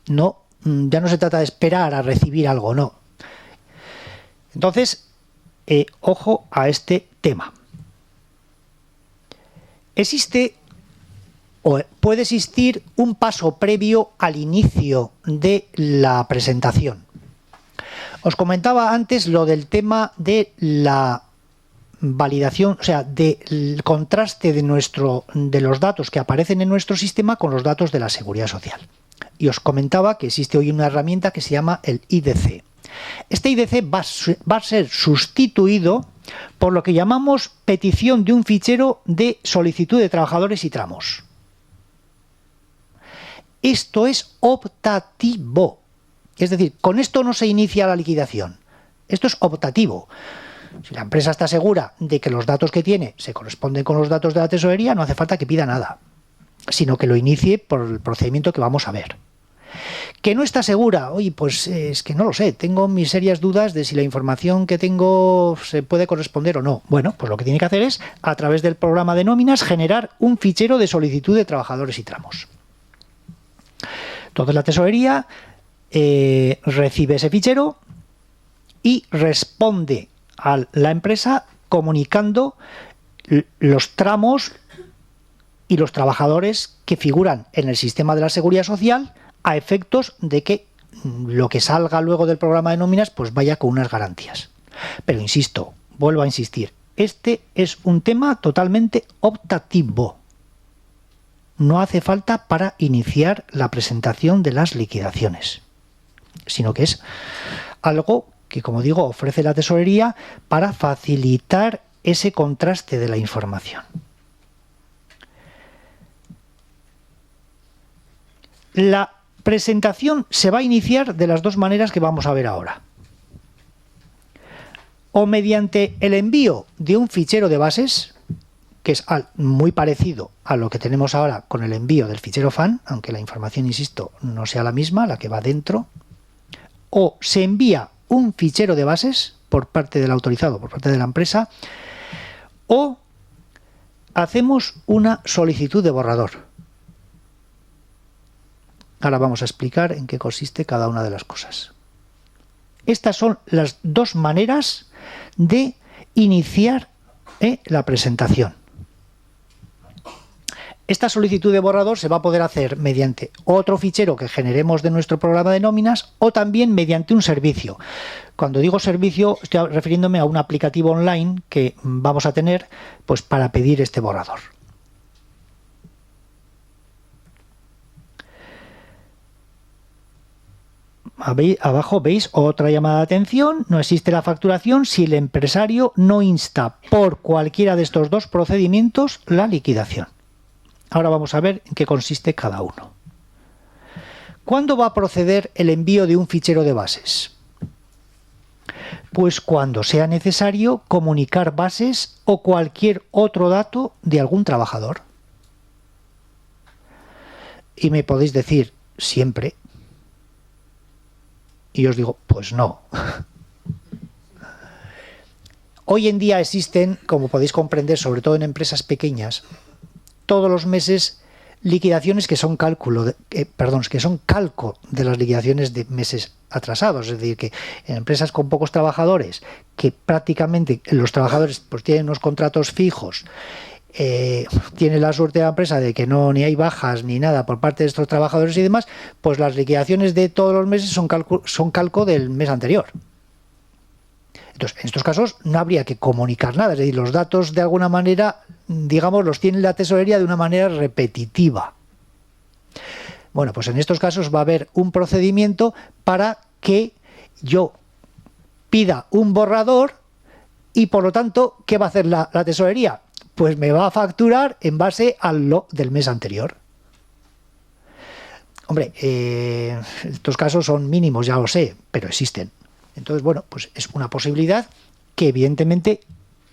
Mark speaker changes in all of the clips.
Speaker 1: No, ya no se trata de esperar a recibir algo, no. Entonces, ojo a este tema. Existe o puede existir un paso previo al inicio de la presentación. Os comentaba antes lo del tema de la validación, o sea, del contraste de los datos que aparecen en nuestro sistema con los datos de la Seguridad Social. Y os comentaba que existe hoy una herramienta que se llama el IDC. Este IDC va a ser sustituido por lo que llamamos petición de un fichero de solicitud de trabajadores y tramos. Esto es optativo. Es decir, con esto no se inicia la liquidación. Esto es optativo. Si la empresa está segura de que los datos que tiene se corresponden con los datos de la tesorería, no hace falta que pida nada, sino que lo inicie por el procedimiento que vamos a ver. Que no está segura, oye, pues es que no lo sé, tengo mis serias dudas de si la información que tengo se puede corresponder o no. Bueno, pues lo que tiene que hacer es, a través del programa de nóminas, generar un fichero de solicitud de trabajadores y tramos. Entonces la tesorería recibe ese fichero y responde a la empresa comunicando los tramos y los trabajadores que figuran en el sistema de la Seguridad Social a efectos de que lo que salga luego del programa de nóminas pues vaya con unas garantías. Pero insisto, vuelvo a insistir, este es un tema totalmente optativo. No hace falta para iniciar la presentación de las liquidaciones, sino que es algo que, como digo, ofrece la tesorería para facilitar ese contraste de la información. La presentación se va a iniciar de las dos maneras que vamos a ver ahora. O mediante el envío de un fichero de bases, que es muy parecido a lo que tenemos ahora con el envío del fichero FAN, aunque la información, insisto, no sea la misma, la que va dentro, o se envía un fichero de bases por parte del autorizado, por parte de la empresa, o hacemos una solicitud de borrador. Ahora vamos a explicar en qué consiste cada una de las cosas. Estas son las dos maneras de iniciar la presentación. Esta solicitud de borrador se va a poder hacer mediante otro fichero que generemos de nuestro programa de nóminas o también mediante un servicio. Cuando digo servicio, estoy refiriéndome a un aplicativo online que vamos a tener pues, para pedir este borrador. Abajo veis otra llamada de atención. No existe la facturación si el empresario no insta por cualquiera de estos dos procedimientos la liquidación. Ahora vamos a ver en qué consiste cada uno. ¿Cuándo va a proceder el envío de un fichero de bases? Pues cuando sea necesario comunicar bases o cualquier otro dato de algún trabajador. Y me podéis decir siempre. Y os digo, pues no. Hoy en día existen, como podéis comprender, sobre todo en empresas pequeñas, todos los meses liquidaciones que son calco de las liquidaciones de meses atrasados. Es decir, que en empresas con pocos trabajadores, que prácticamente los trabajadores pues tienen unos contratos fijos, tiene la suerte de la empresa de que ni hay bajas ni nada por parte de estos trabajadores y demás, pues las liquidaciones de todos los meses son calco del mes anterior. Entonces, en estos casos no habría que comunicar nada, es decir, los datos de alguna manera, digamos, los tiene la tesorería de una manera repetitiva. Bueno, pues en estos casos va a haber un procedimiento para que yo pida un borrador y, por lo tanto, ¿qué va a hacer la tesorería? Pues me va a facturar en base al del mes anterior. Hombre, estos casos son mínimos, ya lo sé, pero existen. Entonces, bueno, pues es una posibilidad que evidentemente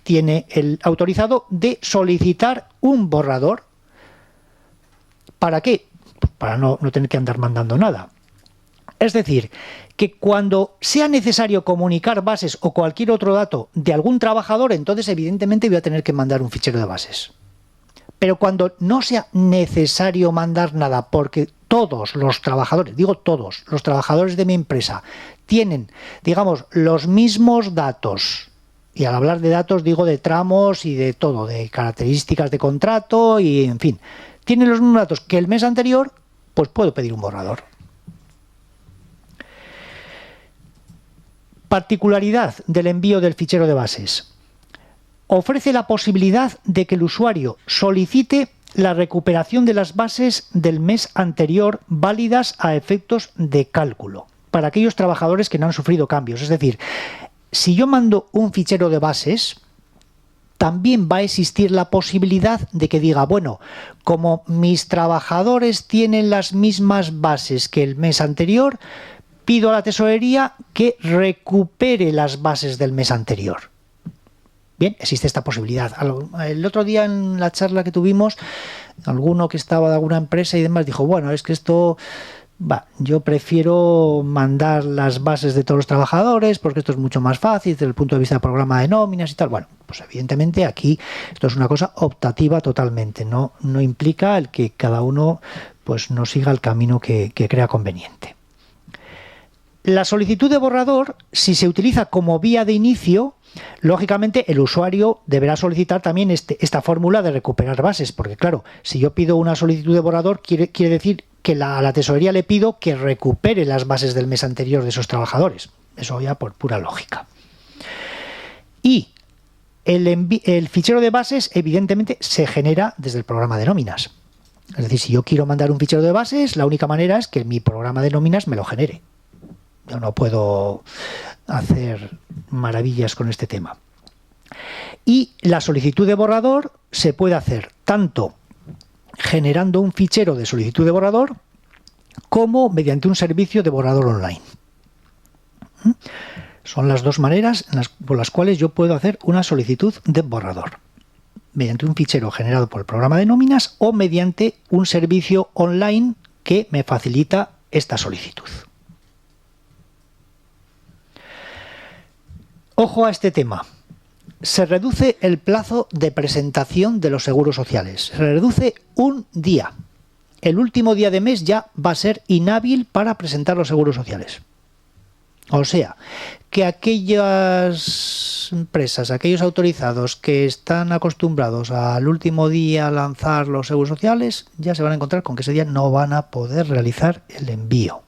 Speaker 1: tiene el autorizado de solicitar un borrador. ¿Para qué? Para no tener que andar mandando nada. Es decir, que cuando sea necesario comunicar bases o cualquier otro dato de algún trabajador, entonces evidentemente voy a tener que mandar un fichero de bases. Pero cuando no sea necesario mandar nada porque todos los trabajadores, digo todos los trabajadores de mi empresa, tienen, digamos, los mismos datos, y al hablar de datos digo de tramos y de todo, de características de contrato y, en fin, tienen los mismos datos que el mes anterior, pues puedo pedir un borrador. Particularidad del envío del fichero de bases. Ofrece la posibilidad de que el usuario solicite la recuperación de las bases del mes anterior válidas a efectos de cálculo para aquellos trabajadores que no han sufrido cambios. Es decir, si yo mando un fichero de bases, también va a existir la posibilidad de que diga, bueno, como mis trabajadores tienen las mismas bases que el mes anterior, pido a la tesorería que recupere las bases del mes anterior. Bien, existe esta posibilidad. El otro día en la charla que tuvimos, alguno que estaba de alguna empresa y demás dijo, bueno, es que esto, yo prefiero mandar las bases de todos los trabajadores porque esto es mucho más fácil desde el punto de vista del programa de nóminas y tal. Bueno, pues evidentemente aquí esto es una cosa optativa totalmente, no implica el que cada uno pues no siga el camino que crea conveniente. La solicitud de borrador, si se utiliza como vía de inicio, lógicamente el usuario deberá solicitar también esta fórmula de recuperar bases, porque claro, si yo pido una solicitud de borrador, quiere decir que a la tesorería le pido que recupere las bases del mes anterior de esos trabajadores. Eso ya por pura lógica. Y el fichero de bases, evidentemente, se genera desde el programa de nóminas. Es decir, si yo quiero mandar un fichero de bases, la única manera es que mi programa de nóminas me lo genere. Yo no puedo hacer maravillas con este tema. Y la solicitud de borrador se puede hacer tanto generando un fichero de solicitud de borrador como mediante un servicio de borrador online. Son las dos maneras por las cuales yo puedo hacer una solicitud de borrador. Mediante un fichero generado por el programa de nóminas o mediante un servicio online que me facilita esta solicitud. Ojo a este tema. Se reduce el plazo de presentación de los seguros sociales. Se reduce un día. El último día de mes ya va a ser inhábil para presentar los seguros sociales. O sea, que aquellas empresas, aquellos autorizados que están acostumbrados al último día a lanzar los seguros sociales, ya se van a encontrar con que ese día no van a poder realizar el envío.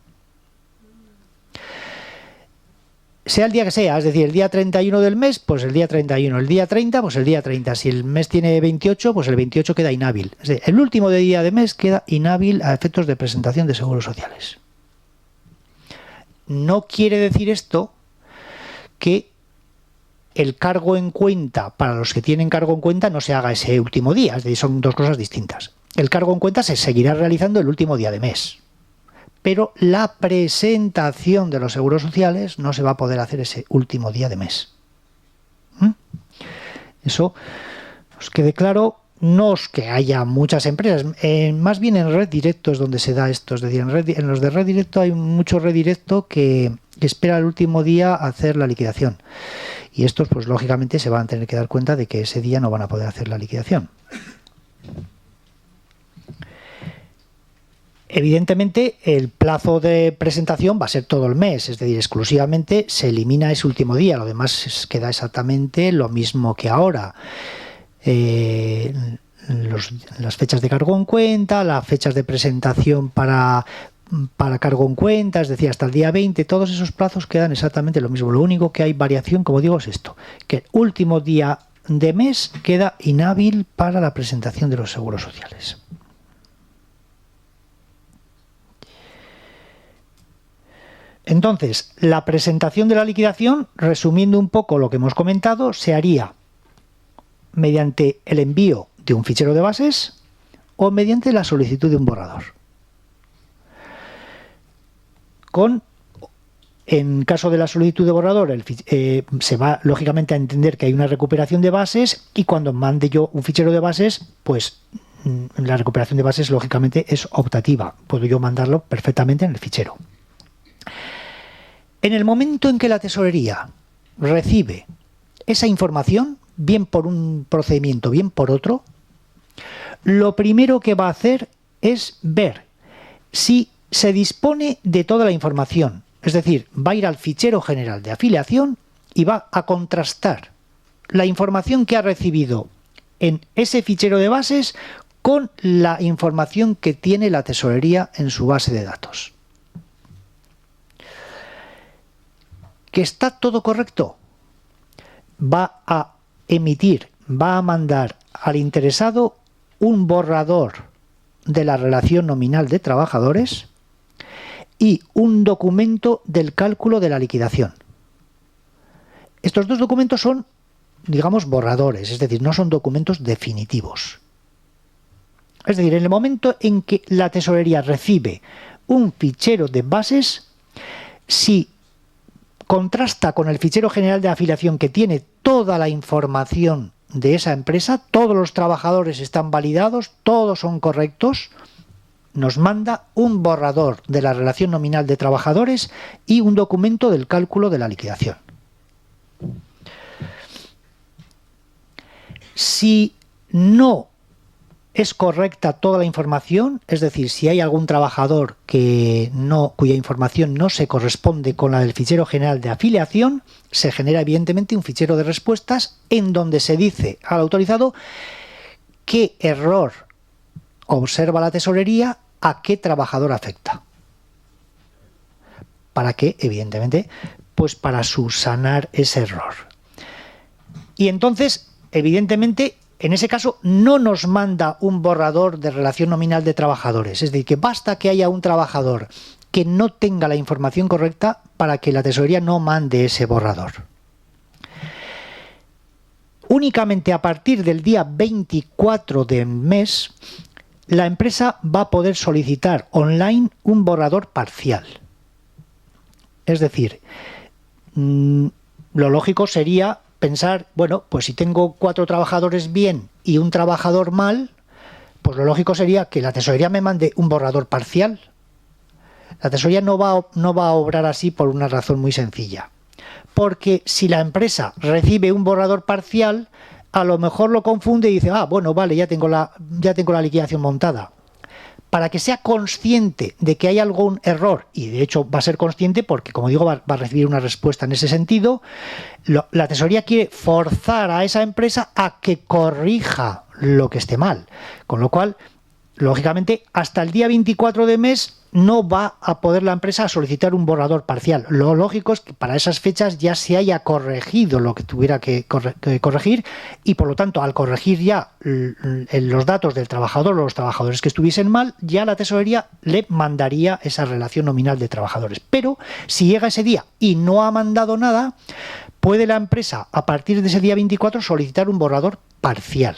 Speaker 1: Sea el día que sea, es decir, el día 31 del mes, pues el día 31, el día 30, pues el día 30. Si el mes tiene 28, pues el 28 queda inhábil. Es decir, el último día de mes queda inhábil a efectos de presentación de seguros sociales. No quiere decir esto que el cargo en cuenta, para los que tienen cargo en cuenta, no se haga ese último día. Es decir, son dos cosas distintas. El cargo en cuenta se seguirá realizando el último día de mes. Pero la presentación de los seguros sociales no se va a poder hacer ese último día de mes. Eso os quede claro. No es que haya muchas empresas, más bien en Red Directo es donde se da esto. Es decir, en los de Red Directo hay mucho Red Directo que espera el último día a hacer la liquidación. Y estos, pues lógicamente, se van a tener que dar cuenta de que ese día no van a poder hacer la liquidación. Evidentemente, el plazo de presentación va a ser todo el mes, es decir, exclusivamente se elimina ese último día, lo demás queda exactamente lo mismo que ahora. Las fechas de cargo en cuenta, las fechas de presentación para cargo en cuenta, es decir, hasta el día 20, todos esos plazos quedan exactamente lo mismo. Lo único que hay variación, como digo, es esto, que el último día de mes queda inhábil para la presentación de los seguros sociales. Entonces, la presentación de la liquidación, resumiendo un poco lo que hemos comentado, se haría mediante el envío de un fichero de bases o mediante la solicitud de un borrador. En caso de la solicitud de borrador, se va lógicamente a entender que hay una recuperación de bases y cuando mande yo un fichero de bases, pues la recuperación de bases lógicamente es optativa. Puedo yo mandarlo perfectamente en el fichero. En el momento en que la tesorería recibe esa información, bien por un procedimiento, bien por otro, lo primero que va a hacer es ver si se dispone de toda la información, es decir, va a ir al fichero general de afiliación y va a contrastar la información que ha recibido en ese fichero de bases con la información que tiene la tesorería en su base de datos. ¿Que está todo correcto? Va a emitir, va a mandar al interesado un borrador de la relación nominal de trabajadores y un documento del cálculo de la liquidación. Estos dos documentos son, digamos, borradores, es decir, no son documentos definitivos. Es decir, en el momento en que la tesorería recibe un fichero de bases, si contrasta con el fichero general de afiliación que tiene toda la información de esa empresa, todos los trabajadores están validados, todos son correctos, nos manda un borrador de la relación nominal de trabajadores y un documento del cálculo de la liquidación. Si no es correcta toda la información, es decir, si hay algún trabajador cuya información no se corresponde con la del fichero general de afiliación, se genera evidentemente un fichero de respuestas en donde se dice al autorizado qué error observa la tesorería, a qué trabajador afecta. ¿Para qué? Evidentemente, pues para subsanar ese error. Y entonces, evidentemente, en ese caso no nos manda un borrador de relación nominal de trabajadores. Es decir, que basta que haya un trabajador que no tenga la información correcta para que la tesorería no mande ese borrador. Únicamente a partir del día 24 del mes, la empresa va a poder solicitar online un borrador parcial. Es decir, lo lógico sería pensar, bueno, pues si tengo 4 trabajadores bien y un trabajador mal, pues lo lógico sería que la tesorería me mande un borrador parcial. La tesorería no va a obrar así por una razón muy sencilla. Porque si la empresa recibe un borrador parcial, a lo mejor lo confunde y dice, bueno, vale, ya tengo la liquidación montada. Para que sea consciente de que hay algún error, y de hecho va a ser consciente porque, como digo, va a recibir una respuesta en ese sentido, la tesorería quiere forzar a esa empresa a que corrija lo que esté mal. Con lo cual, lógicamente, hasta el día 24 de mes no va a poder la empresa solicitar un borrador parcial. Lo lógico es que para esas fechas ya se haya corregido lo que tuviera que corregir y, por lo tanto, al corregir ya los datos del trabajador o los trabajadores que estuviesen mal, ya la tesorería le mandaría esa relación nominal de trabajadores. Pero si llega ese día y no ha mandado nada, puede la empresa, a partir de ese día 24, solicitar un borrador parcial,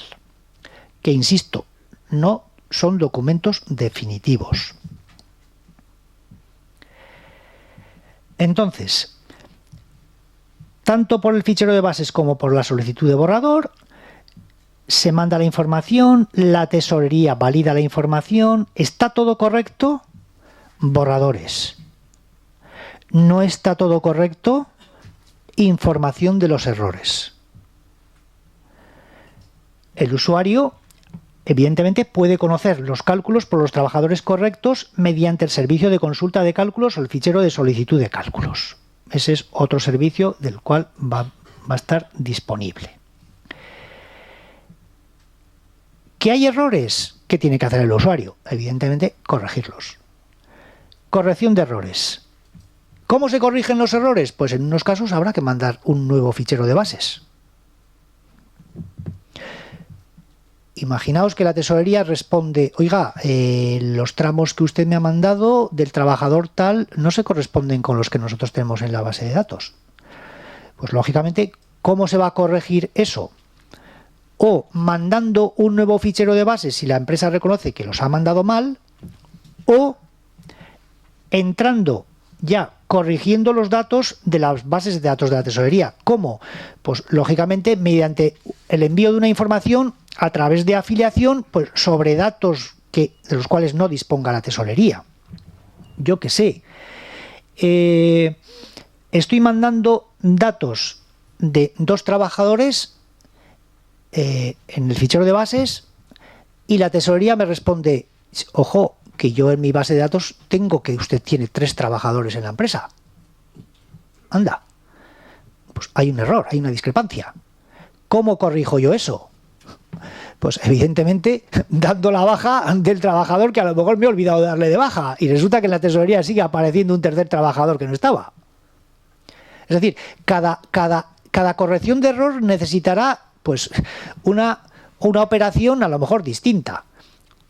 Speaker 1: que, insisto, no son documentos definitivos. Entonces, tanto por el fichero de bases como por la solicitud de borrador, se manda la información, la tesorería valida la información, ¿está todo correcto? Borradores. ¿No está todo correcto? Información de los errores. El usuario, evidentemente, puede conocer los cálculos por los trabajadores correctos mediante el servicio de consulta de cálculos o el fichero de solicitud de cálculos. Ese es otro servicio del cual va a estar disponible. ¿Que hay errores? ¿Qué tiene que hacer el usuario? Evidentemente, corregirlos. Corrección de errores. ¿Cómo se corrigen los errores? Pues en unos casos habrá que mandar un nuevo fichero de bases. Imaginaos que la tesorería responde, oiga, los tramos que usted me ha mandado del trabajador tal no se corresponden con los que nosotros tenemos en la base de datos. Pues lógicamente, ¿cómo se va a corregir eso? O mandando un nuevo fichero de bases si la empresa reconoce que los ha mandado mal, o entrando ya corrigiendo los datos de las bases de datos de la tesorería. ¿Cómo? Pues lógicamente mediante el envío de una información a través de afiliación, pues sobre datos de los cuales no disponga la tesorería. Yo qué sé. Estoy mandando datos de 2 trabajadores en el fichero de bases y la tesorería me responde, ojo, que yo en mi base de datos tengo que usted tiene 3 trabajadores en la empresa. Anda, pues hay un error, hay una discrepancia. ¿Cómo corrijo yo eso? Pues evidentemente dando la baja del trabajador que a lo mejor me he olvidado de darle de baja y resulta que en la tesorería sigue apareciendo un tercer trabajador que no estaba. Es decir, cada corrección de error necesitará pues una operación a lo mejor distinta.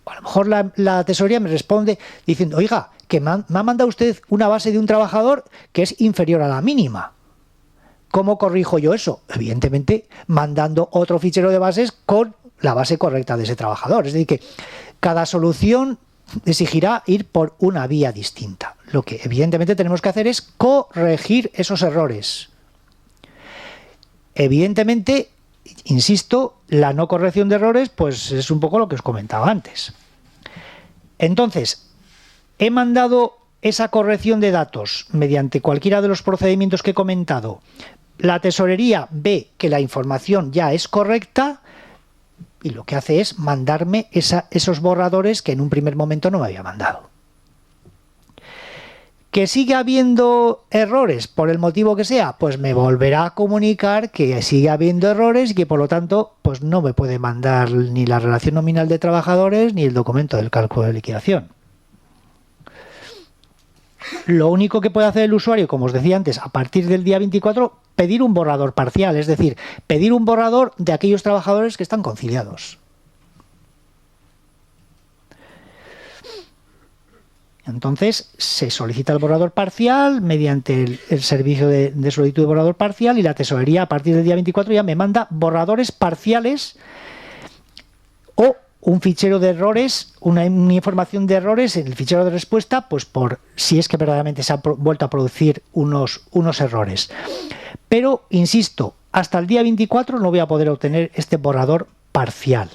Speaker 1: A lo mejor la tesorería me responde diciendo, oiga, que me ha mandado usted una base de un trabajador que es inferior a la mínima. ¿Cómo corrijo yo eso? Evidentemente, mandando otro fichero de bases con la base correcta de ese trabajador. Es decir, que cada solución exigirá ir por una vía distinta. Lo que evidentemente tenemos que hacer es corregir esos errores. Evidentemente, insisto, la no corrección de errores pues es un poco lo que os comentaba antes. Entonces, he mandado esa corrección de datos mediante cualquiera de los procedimientos que he comentado. La tesorería ve que la información ya es correcta y lo que hace es mandarme esos borradores que en un primer momento no me había mandado. ¿Que sigue habiendo errores por el motivo que sea? Pues me volverá a comunicar que sigue habiendo errores y que por lo tanto pues no me puede mandar ni la relación nominal de trabajadores ni el documento del cálculo de liquidación. Lo único que puede hacer el usuario, como os decía antes, a partir del día 24, pedir un borrador parcial, es decir, pedir un borrador de aquellos trabajadores que están conciliados. Entonces, se solicita el borrador parcial mediante el servicio de solicitud de borrador parcial y la tesorería a partir del día 24 ya me manda borradores parciales o un fichero de errores, una información de errores en el fichero de respuesta, pues por si es que verdaderamente se han vuelto a producir unos errores. Pero, insisto, hasta el día 24 no voy a poder obtener este borrador parcial.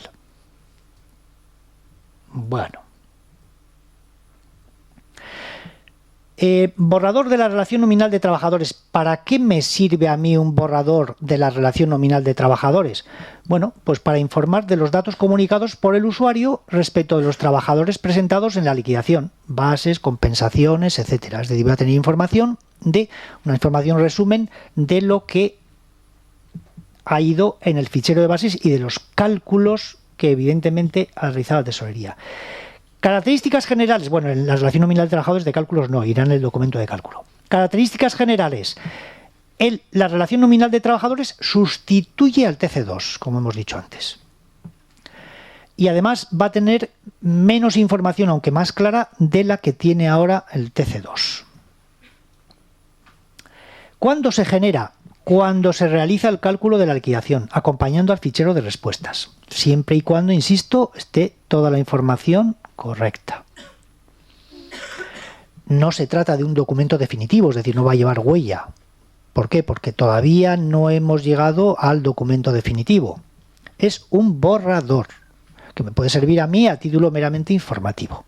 Speaker 1: Bueno. Borrador de la relación nominal de trabajadores. ¿Para qué me sirve a mí un borrador de la relación nominal de trabajadores? Bueno, pues para informar de los datos comunicados por el usuario respecto de los trabajadores presentados en la liquidación, bases, compensaciones, etcétera. Es decir, voy a tener una información resumen de lo que ha ido en el fichero de bases y de los cálculos que evidentemente ha realizado la tesorería. Características generales, bueno, en la relación nominal de trabajadores de cálculos no, irá en el documento de cálculo. Características generales. La relación nominal de trabajadores sustituye al TC2, como hemos dicho antes. Y además va a tener menos información, aunque más clara, de la que tiene ahora el TC2. ¿Cuándo se genera? Cuando se realiza el cálculo de la liquidación, acompañando al fichero de respuestas. Siempre y cuando, insisto, esté toda la información correcta. No se trata de un documento definitivo, es decir, no va a llevar huella. ¿Por qué? Porque todavía no hemos llegado al documento definitivo. Es un borrador que me puede servir a mí a título meramente informativo.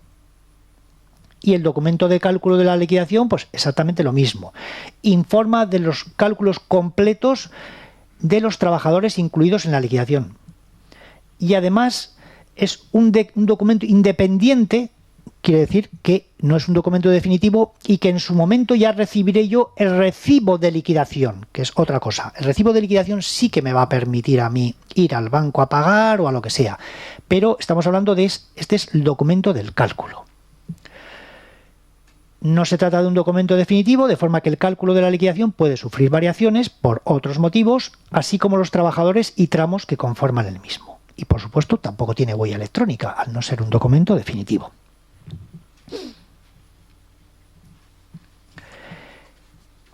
Speaker 1: Y el documento de cálculo de la liquidación, pues exactamente lo mismo. Informa de los cálculos completos de los trabajadores incluidos en la liquidación. Y además es un documento independiente, quiere decir que no es un documento definitivo y que en su momento ya recibiré yo el recibo de liquidación, que es otra cosa. El recibo de liquidación sí que me va a permitir a mí ir al banco a pagar o a lo que sea, pero estamos hablando de este es el documento del cálculo. No se trata de un documento definitivo, de forma que el cálculo de la liquidación puede sufrir variaciones por otros motivos, así como los trabajadores y tramos que conforman el mismo. Y por supuesto tampoco tiene huella electrónica, al no ser un documento definitivo.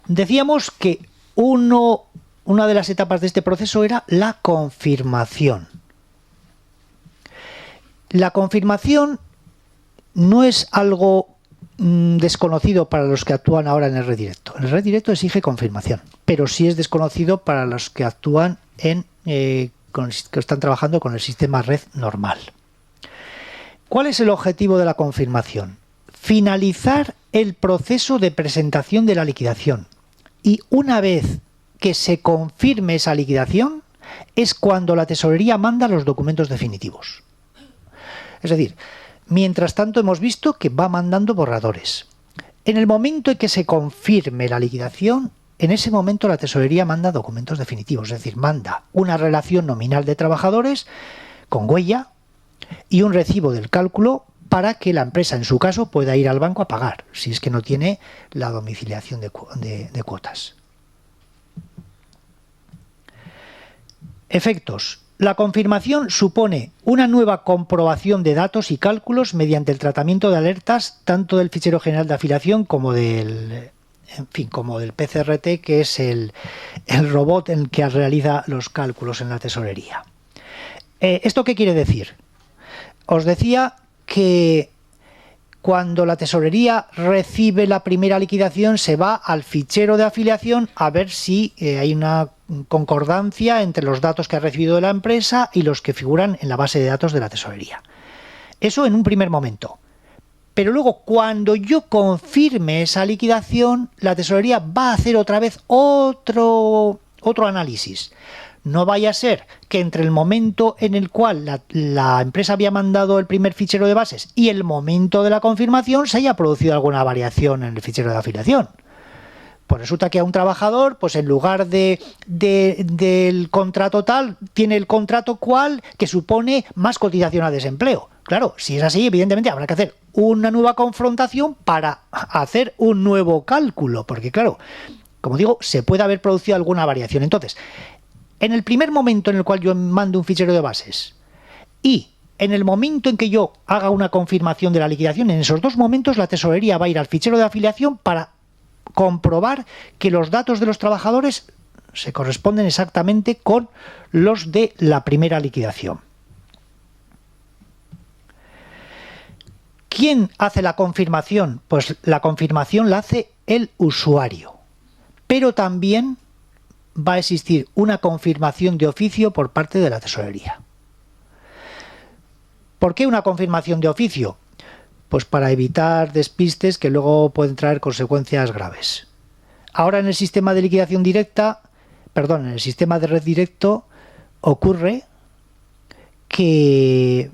Speaker 1: Decíamos que una de las etapas de este proceso era la confirmación. La confirmación no es algo desconocido para los que actúan ahora en el redirecto. El redirecto exige confirmación, pero sí es desconocido para los que actúan que están trabajando con el sistema red normal. ¿Cuál es el objetivo de la confirmación? Finalizar el proceso de presentación de la liquidación. Y una vez que se confirme esa liquidación, es cuando la tesorería manda los documentos definitivos. Es decir, Mientras tanto, hemos visto que va mandando borradores. En el momento en que se confirme la liquidación, en ese momento la tesorería manda documentos definitivos, es decir, manda una relación nominal de trabajadores con huella y un recibo del cálculo para que la empresa, en su caso, pueda ir al banco a pagar, si es que no tiene la domiciliación de cuotas. Efectos. La confirmación supone una nueva comprobación de datos y cálculos mediante el tratamiento de alertas tanto del fichero general de afiliación como del PCRT, que es el robot en el que realiza los cálculos en la tesorería. ¿Esto qué quiere decir? Os decía que cuando la tesorería recibe la primera liquidación se va al fichero de afiliación a ver si hay una concordancia entre los datos que ha recibido de la empresa y los que figuran en la base de datos de la tesorería. Eso en un primer momento. Pero luego, cuando yo confirme esa liquidación, la tesorería va a hacer otra vez otro análisis. No vaya a ser que entre el momento en el cual la empresa había mandado el primer fichero de bases y el momento de la confirmación se haya producido alguna variación en el fichero de afiliación. Pues resulta que a un trabajador, pues en lugar del contrato tal, tiene el contrato cual que supone más cotización a desempleo. Claro, si es así, evidentemente habrá que hacer una nueva confrontación para hacer un nuevo cálculo, porque claro, como digo, se puede haber producido alguna variación. Entonces, en el primer momento en el cual yo mando un fichero de bases y en el momento en que yo haga una confirmación de la liquidación, en esos dos momentos la tesorería va a ir al fichero de afiliación para comprobar que los datos de los trabajadores se corresponden exactamente con los de la primera liquidación. ¿Quién hace la confirmación? Pues la confirmación la hace el usuario, pero también va a existir una confirmación de oficio por parte de la tesorería. ¿Por qué una confirmación de oficio? Pues para evitar despistes que luego pueden traer consecuencias graves. Ahora en el sistema de liquidación directa, en el sistema de red directo ocurre que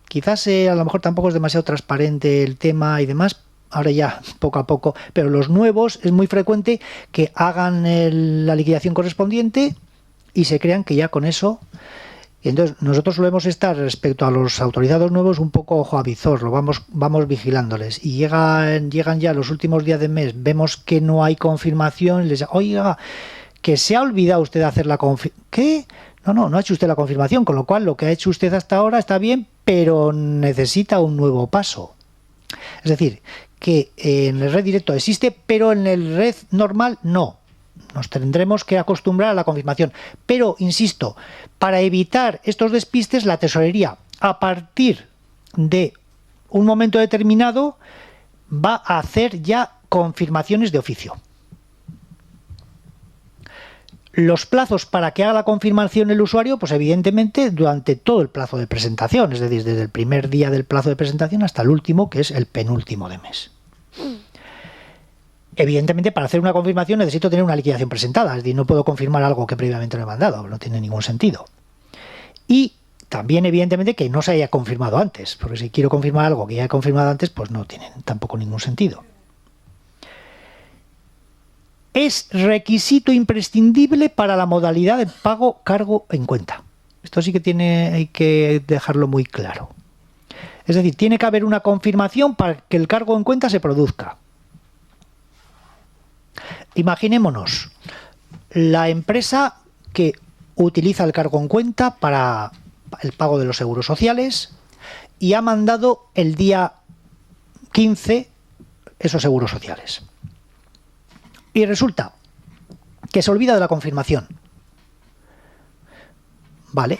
Speaker 1: quizás a lo mejor tampoco es demasiado transparente el tema y demás, ahora ya poco a poco, pero los nuevos es muy frecuente que hagan la liquidación correspondiente y se crean que ya con eso. Y entonces nosotros solemos estar respecto a los autorizados nuevos un poco ojo a visor, lo vamos vigilándoles y llegan ya los últimos días del mes, vemos que no hay confirmación, les digo, oiga, que se ha olvidado usted de hacer la confirmación. ¿Qué? No ha hecho usted la confirmación, con lo cual lo que ha hecho usted hasta ahora está bien, pero necesita un nuevo paso. Es decir, que en el red directo existe, pero en el red normal no. Nos tendremos que acostumbrar a la confirmación. Pero, insisto, para evitar estos despistes, la tesorería, a partir de un momento determinado, va a hacer ya confirmaciones de oficio. Los plazos para que haga la confirmación el usuario, pues evidentemente durante todo el plazo de presentación, es decir, desde el primer día del plazo de presentación hasta el último, que es el penúltimo de mes. Evidentemente, para hacer una confirmación necesito tener una liquidación presentada, es decir, no puedo confirmar algo que previamente no he mandado, no tiene ningún sentido. Y también, evidentemente, que no se haya confirmado antes, porque si quiero confirmar algo que ya he confirmado antes, pues no tiene tampoco ningún sentido. Es requisito imprescindible para la modalidad de pago cargo en cuenta. Esto sí que hay que dejarlo muy claro. Es decir, tiene que haber una confirmación para que el cargo en cuenta se produzca. Imaginémonos la empresa que utiliza el cargo en cuenta para el pago de los seguros sociales y ha mandado el día 15 esos seguros sociales. Y resulta que se olvida de la confirmación. Vale.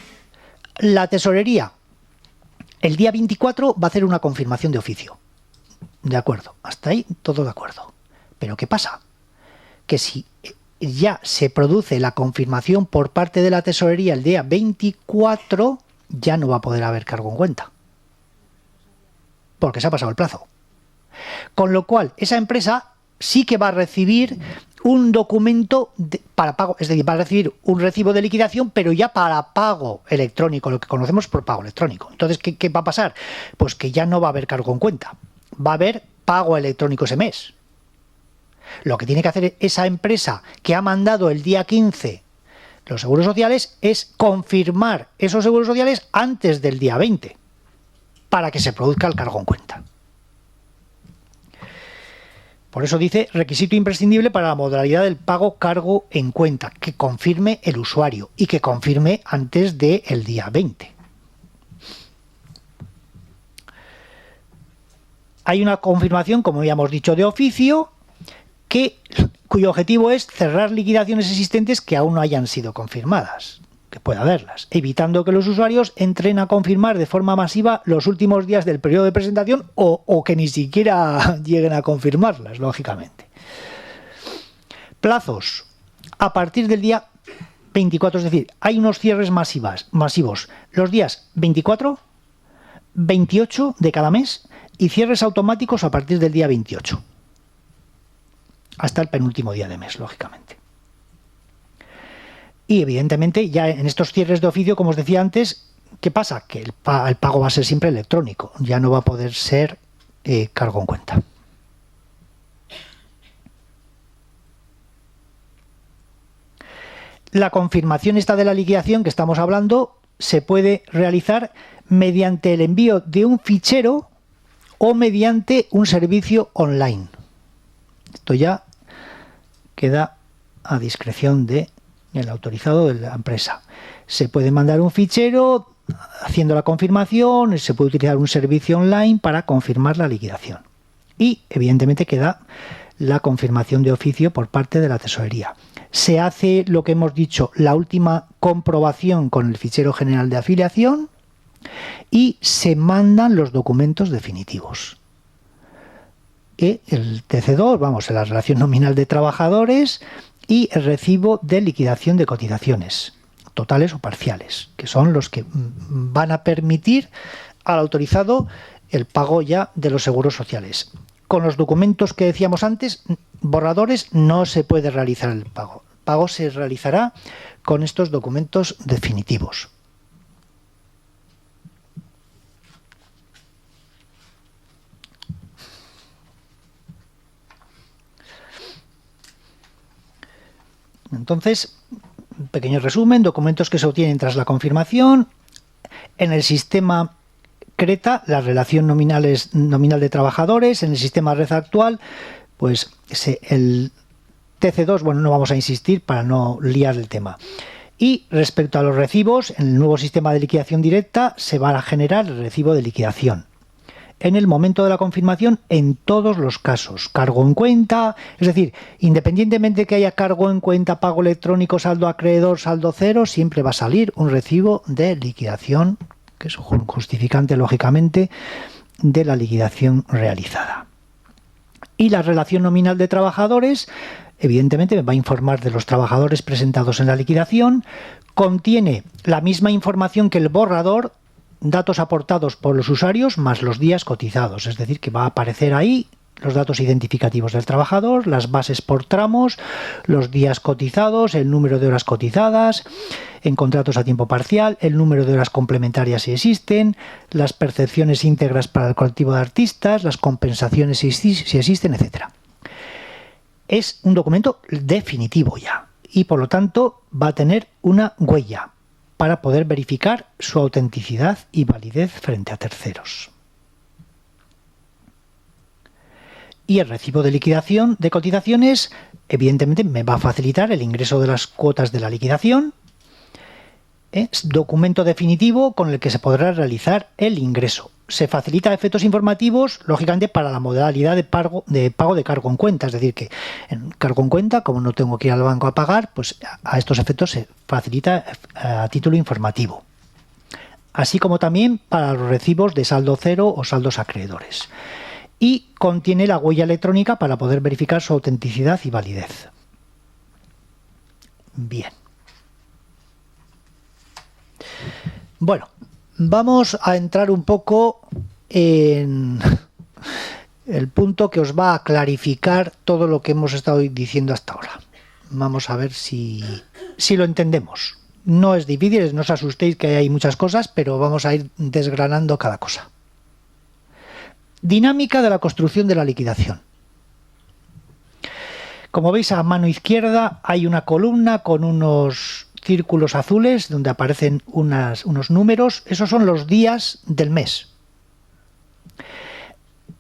Speaker 1: La tesorería el día 24 va a hacer una confirmación de oficio. De acuerdo. Hasta ahí todo de acuerdo. Pero ¿qué pasa? Que si ya se produce la confirmación por parte de la tesorería el día 24, ya no va a poder haber cargo en cuenta. Porque se ha pasado el plazo. Con lo cual, esa empresa sí que va a recibir un documento para pago, es decir, va a recibir un recibo de liquidación, pero ya para pago electrónico, lo que conocemos por pago electrónico. Entonces, ¿qué va a pasar? Pues que ya no va a haber cargo en cuenta, va a haber pago electrónico ese mes. Lo que tiene que hacer esa empresa que ha mandado el día 15 los seguros sociales es confirmar esos seguros sociales antes del día 20 para que se produzca el cargo en cuenta. Por eso dice requisito imprescindible para la modalidad del pago cargo en cuenta, que confirme el usuario y que confirme antes del día 20. Hay una confirmación, como habíamos dicho, de oficio, cuyo objetivo es cerrar liquidaciones existentes que aún no hayan sido confirmadas, que pueda haberlas, evitando que los usuarios entren a confirmar de forma masiva los últimos días del periodo de presentación o que ni siquiera lleguen a confirmarlas, lógicamente. Plazos. A partir del día 24, es decir, hay unos cierres masivos los días 24, 28 de cada mes y cierres automáticos a partir del día 28. Hasta el penúltimo día de mes, lógicamente. Y evidentemente ya en estos cierres de oficio, como os decía antes, ¿qué pasa? Que el pago va a ser siempre electrónico, ya no va a poder ser cargo en cuenta. La confirmación esta de la liquidación que estamos hablando se puede realizar mediante el envío de un fichero o mediante un servicio online. Esto ya queda a discreción del autorizado de la empresa. Se puede mandar un fichero haciendo la confirmación, se puede utilizar un servicio online para confirmar la liquidación. Y, evidentemente, queda la confirmación de oficio por parte de la tesorería. Se hace lo que hemos dicho, la última comprobación con el fichero general de afiliación y se mandan los documentos definitivos. El TC2, vamos, la relación nominal de trabajadores y el recibo de liquidación de cotizaciones, totales o parciales, que son los que van a permitir al autorizado el pago ya de los seguros sociales. Con los documentos que decíamos antes, borradores, no se puede realizar el pago. El pago se realizará con estos documentos definitivos. Entonces, un pequeño resumen, documentos que se obtienen tras la confirmación. En el sistema CRETA, la relación nominal de trabajadores. En el sistema red actual, pues el TC2, bueno, no vamos a insistir para no liar el tema. Y respecto a los recibos, en el nuevo sistema de liquidación directa se va a generar el recibo de liquidación en el momento de la confirmación en todos los casos. Cargo en cuenta, es decir, independientemente de que haya cargo en cuenta, pago electrónico, saldo acreedor, saldo cero, siempre va a salir un recibo de liquidación, que es un justificante, lógicamente, de la liquidación realizada. Y la relación nominal de trabajadores, evidentemente, me va a informar de los trabajadores presentados en la liquidación, contiene la misma información que el borrador, datos aportados por los usuarios más los días cotizados, es decir, que va a aparecer ahí los datos identificativos del trabajador, las bases por tramos, los días cotizados, el número de horas cotizadas en contratos a tiempo parcial, el número de horas complementarias si existen, las percepciones íntegras para el colectivo de artistas, las compensaciones si existen, etc. Es un documento definitivo ya y por lo tanto va a tener una huella para poder verificar su autenticidad y validez frente a terceros. Y el recibo de liquidación de cotizaciones, evidentemente, me va a facilitar el ingreso de las cuotas de la liquidación. Es documento definitivo con el que se podrá realizar el ingreso. Se facilita efectos informativos, lógicamente, para la modalidad de pago de cargo en cuenta. Es decir, que en cargo en cuenta, como no tengo que ir al banco a pagar, pues a estos efectos se facilita a título informativo. Así como también para los recibos de saldo cero o saldos acreedores. Y contiene la huella electrónica para poder verificar su autenticidad y validez. Bien. Bueno, vamos a entrar un poco en el punto que os va a clarificar todo lo que hemos estado diciendo hasta ahora. Vamos a ver si lo entendemos. No es difícil, no os asustéis que hay muchas cosas, pero vamos a ir desgranando cada cosa. Dinámica de la construcción de la liquidación. Como veis, a mano izquierda hay una columna con unos círculos azules donde aparecen unos números. Esos son los días del mes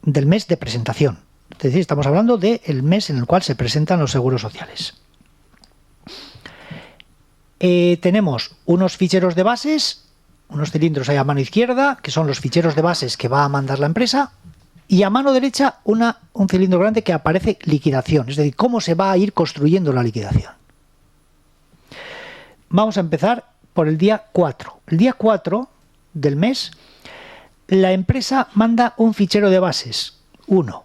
Speaker 1: de presentación. Es decir, estamos hablando del mes en el cual se presentan los seguros sociales. Tenemos unos ficheros de bases, unos cilindros ahí a mano izquierda, que son los ficheros de bases que va a mandar la empresa, y a mano derecha un cilindro grande que aparece liquidación, es decir, cómo se va a ir construyendo la liquidación. Vamos a empezar por el día 4. El día 4 del mes, la empresa manda un fichero de bases, 1,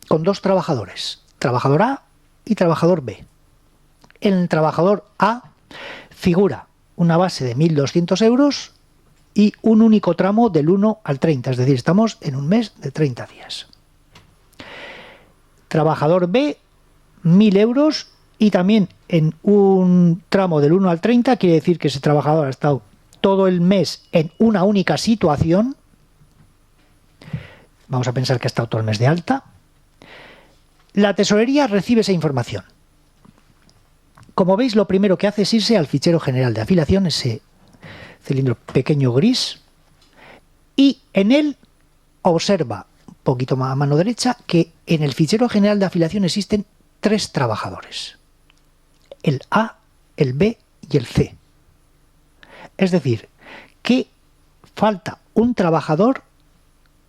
Speaker 1: con 2 trabajadores, trabajador A y trabajador B. En el trabajador A figura una base de 1.200 euros y un único tramo del 1 al 30, es decir, estamos en un mes de 30 días. Trabajador B, 1.000 euros y también en un tramo del 1 al 30, quiere decir que ese trabajador ha estado todo el mes en una única situación. Vamos a pensar que ha estado todo el mes de alta. La tesorería recibe esa información. Como veis, lo primero que hace es irse al fichero general de afiliación, ese cilindro pequeño gris, y en él observa, un poquito más a mano derecha, que en el fichero general de afiliación existen 3 trabajadores. El A, el B y el C. Es decir, que falta un trabajador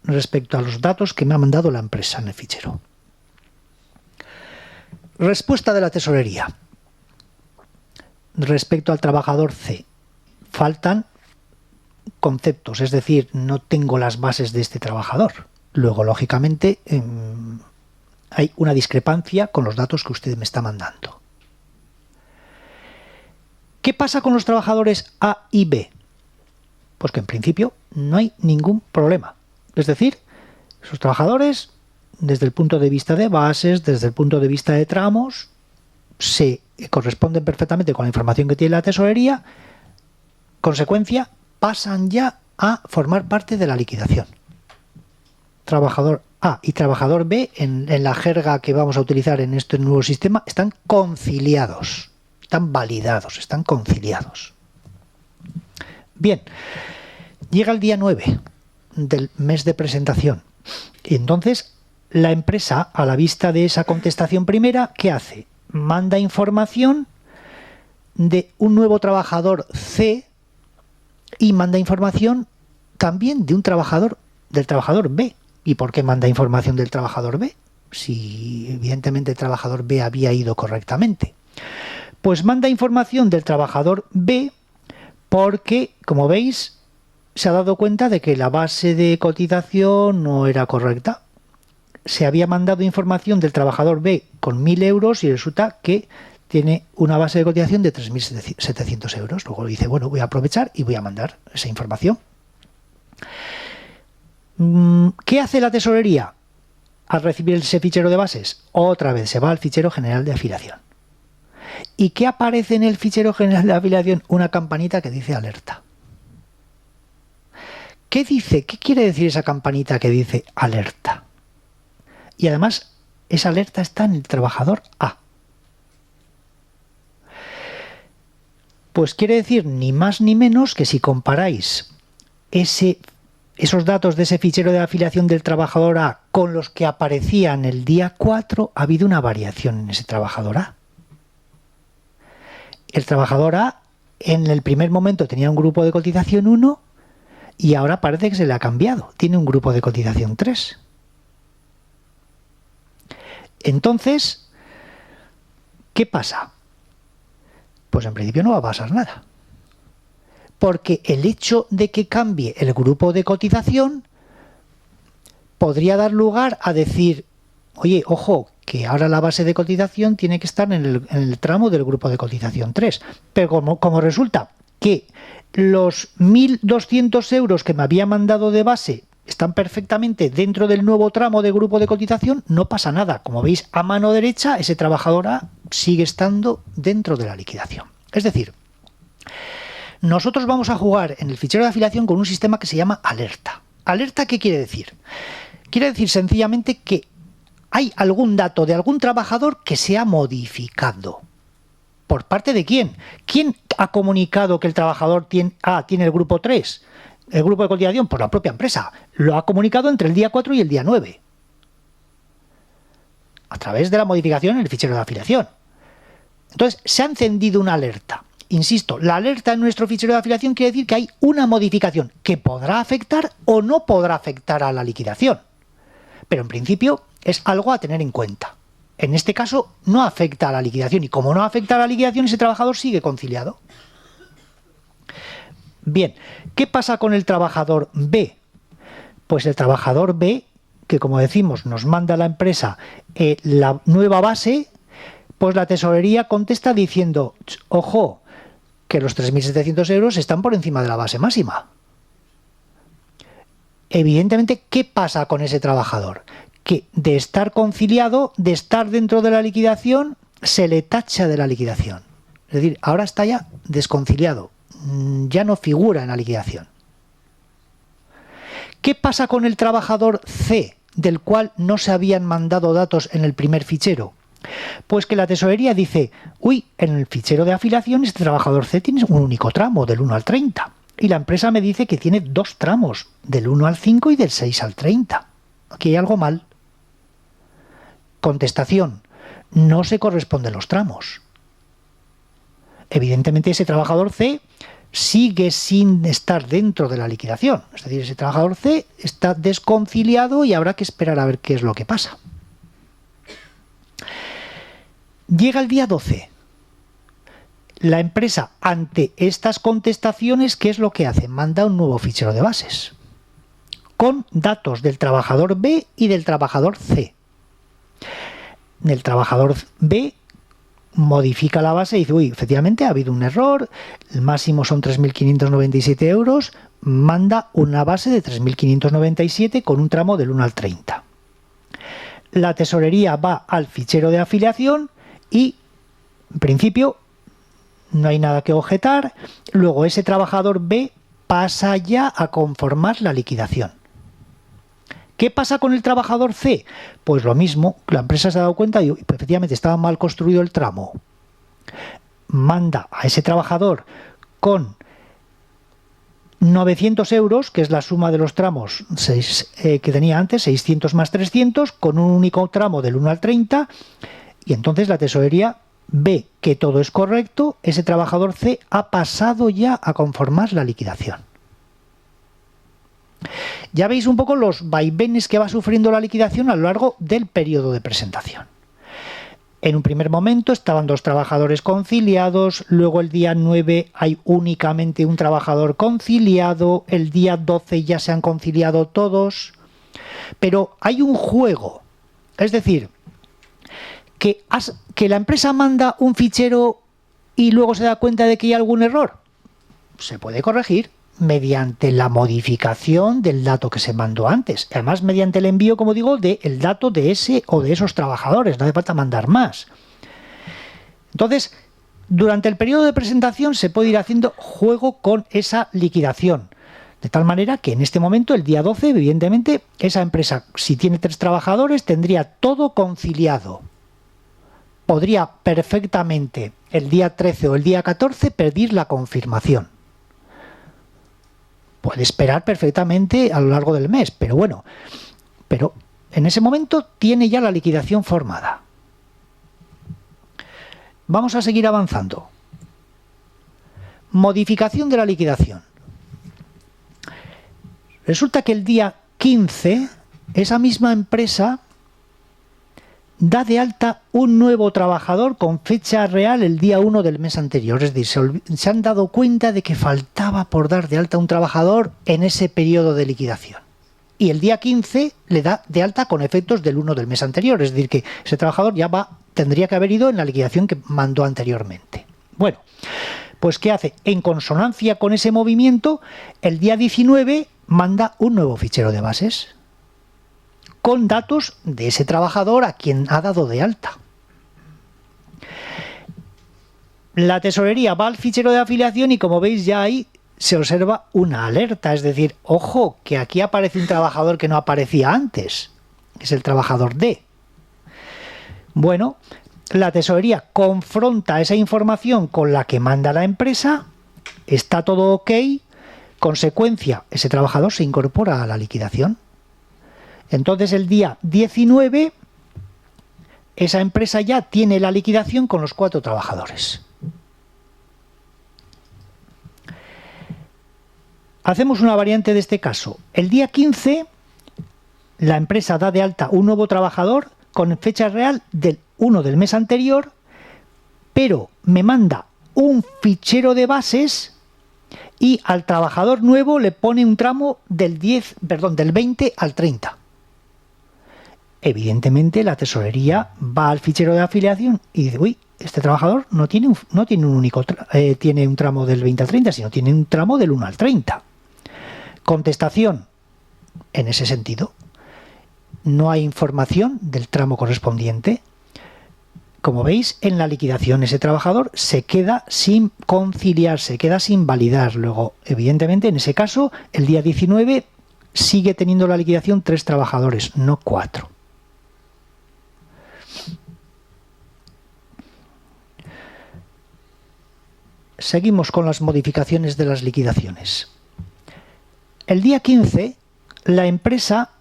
Speaker 1: respecto a los datos que me ha mandado la empresa en el fichero. Respuesta de la tesorería. Respecto al trabajador C, faltan conceptos, es decir, no tengo las bases de este trabajador. Luego, lógicamente, hay una discrepancia con los datos que usted me está mandando. ¿Qué pasa con los trabajadores A y B? Pues que en principio no hay ningún problema. Es decir, esos trabajadores, desde el punto de vista de bases, desde el punto de vista de tramos, se corresponden perfectamente con la información que tiene la tesorería. Consecuencia, pasan ya a formar parte de la liquidación. Trabajador A y trabajador B, en la jerga que vamos a utilizar en este nuevo sistema, están conciliados, están validados, están conciliados. Bien, llega el día 9 del mes de presentación. Y entonces, la empresa, a la vista de esa contestación primera, ¿qué hace? Manda información de un nuevo trabajador C y manda información también de del trabajador B. ¿Y por qué manda información del trabajador B? Si evidentemente el trabajador B había ido correctamente. Pues manda información del trabajador B porque, como veis, se ha dado cuenta de que la base de cotización no era correcta. Se había mandado información del trabajador B con 1.000 euros y resulta que tiene una base de cotización de 3.700 euros. Luego dice, bueno, voy a aprovechar y voy a mandar esa información. ¿Qué hace la tesorería al recibir ese fichero de bases? Otra vez se va al fichero general de afiliación. ¿Y qué aparece en el fichero general de afiliación? Una campanita que dice alerta. ¿Qué dice? ¿Qué quiere decir esa campanita que dice alerta? Y además, esa alerta está en el trabajador A. Pues quiere decir ni más ni menos que si comparáis esos datos de ese fichero de afiliación del trabajador A con los que aparecían el día 4, ha habido una variación en ese trabajador A. El trabajador A en el primer momento tenía un grupo de cotización 1 y ahora parece que se le ha cambiado. Tiene un grupo de cotización 3. Entonces, ¿qué pasa? Pues en principio no va a pasar nada. Porque el hecho de que cambie el grupo de cotización podría dar lugar a decir, oye, ojo, que ahora la base de cotización tiene que estar en el tramo del grupo de cotización 3. Pero como resulta que los 1.200 euros que me había mandado de base están perfectamente dentro del nuevo tramo de grupo de cotización, no pasa nada. Como veis, a mano derecha, ese trabajador A sigue estando dentro de la liquidación. Es decir, nosotros vamos a jugar en el fichero de afiliación con un sistema que se llama alerta. ¿Alerta qué quiere decir? Quiere decir sencillamente que hay algún dato de algún trabajador que se ha modificado. ¿Por parte de quién? ¿Quién ha comunicado que el trabajador tiene el grupo 3? El grupo de cotización, por la propia empresa. Lo ha comunicado entre el día 4 y el día 9. A través de la modificación en el fichero de afiliación. Entonces, se ha encendido una alerta. Insisto, la alerta en nuestro fichero de afiliación quiere decir que hay una modificación que podrá afectar o no podrá afectar a la liquidación. Pero en principio es algo a tener en cuenta. En este caso no afecta a la liquidación y como no afecta a la liquidación, ese trabajador sigue conciliado. Bien, ¿qué pasa con el trabajador B? Pues el trabajador B, que como decimos nos manda a la empresa la nueva base, pues la tesorería contesta diciendo, ojo, que los 3.700 euros están por encima de la base máxima. Evidentemente, ¿qué pasa con ese trabajador? Que de estar conciliado, de estar dentro de la liquidación, se le tacha de la liquidación. Es decir, ahora está ya desconciliado, ya no figura en la liquidación. ¿Qué pasa con el trabajador C, del cual no se habían mandado datos en el primer fichero? Pues que la tesorería dice, uy, en el fichero de afiliación este trabajador C tiene un único tramo, del 1 al 30. Y la empresa me dice que tiene 2 tramos, del 1 al 5 y del 6 al 30. Aquí hay algo mal. Contestación, no se corresponden los tramos. Evidentemente ese trabajador C sigue sin estar dentro de la liquidación. Es decir, ese trabajador C está desconciliado y habrá que esperar a ver qué es lo que pasa. Llega el día 12. La empresa, ante estas contestaciones, ¿qué es lo que hace? Manda un nuevo fichero de bases con datos del trabajador B y del trabajador C. El trabajador B modifica la base y dice, uy, efectivamente ha habido un error, el máximo son 3.597 euros, manda una base de 3.597 con un tramo del 1 al 30. La tesorería va al fichero de afiliación y, en principio, no hay nada que objetar. Luego ese trabajador B pasa ya a conformar la liquidación. ¿Qué pasa con el trabajador C? Pues lo mismo, la empresa se ha dado cuenta y pues, efectivamente estaba mal construido el tramo. Manda a ese trabajador con 900 euros, que es la suma de los tramos que tenía antes, 600 más 300, con un único tramo del 1 al 30, y entonces la tesorería ve que todo es correcto, ese trabajador C ha pasado ya a conformar la liquidación. Ya veis un poco los vaivenes que va sufriendo la liquidación a lo largo del periodo de presentación. En un primer momento estaban 2 trabajadores conciliados, luego el día 9 hay únicamente un trabajador conciliado, el día 12 ya se han conciliado todos, pero hay un juego, es decir, que la empresa manda un fichero y luego se da cuenta de que hay algún error. Se puede corregir mediante la modificación del dato que se mandó antes. Además, mediante el envío, como digo, del dato de ese o de esos trabajadores. No hace falta mandar más. Entonces, durante el periodo de presentación se puede ir haciendo juego con esa liquidación. De tal manera que en este momento, el día 12, evidentemente, esa empresa, si tiene 3 trabajadores, tendría todo conciliado. Podría perfectamente el día 13 o el día 14 pedir la confirmación. Puede esperar perfectamente a lo largo del mes, pero bueno, pero en ese momento tiene ya la liquidación formada. Vamos a seguir avanzando. Modificación de la liquidación. Resulta que el día 15, esa misma empresa da de alta un nuevo trabajador con fecha real el día 1 del mes anterior. Es decir, se han dado cuenta de que faltaba por dar de alta un trabajador en ese periodo de liquidación. Y el día 15 le da de alta con efectos del 1 del mes anterior. Es decir, que ese trabajador ya tendría que haber ido en la liquidación que mandó anteriormente. Bueno, Pues ¿qué hace? En consonancia con ese movimiento, el día 19 manda un nuevo fichero de bases con datos de ese trabajador a quien ha dado de alta. La tesorería va al fichero de afiliación y, como veis, ya ahí se observa una alerta, es decir, ojo, que aquí aparece un trabajador que no aparecía antes, que es el trabajador D. Bueno, la tesorería confronta esa información con la que manda la empresa, está todo ok, consecuencia, ese trabajador se incorpora a la liquidación. Entonces el día 19, esa empresa ya tiene la liquidación con los 4 trabajadores. Hacemos una variante de este caso. El día 15, la empresa da de alta un nuevo trabajador con fecha real del 1 del mes anterior, pero me manda un fichero de bases y al trabajador nuevo le pone un tramo del 20 al 30. Evidentemente la tesorería va al fichero de afiliación y dice, uy, este trabajador no tiene tiene un tramo del 20 al 30, sino tiene un tramo del 1 al 30. Contestación, en ese sentido, no hay información del tramo correspondiente. Como veis, en la liquidación ese trabajador se queda sin conciliar, se queda sin validar. Luego, evidentemente, en ese caso, el día 19 sigue teniendo la liquidación 3 trabajadores, no 4. Seguimos con las modificaciones de las liquidaciones. El día 15, la empresa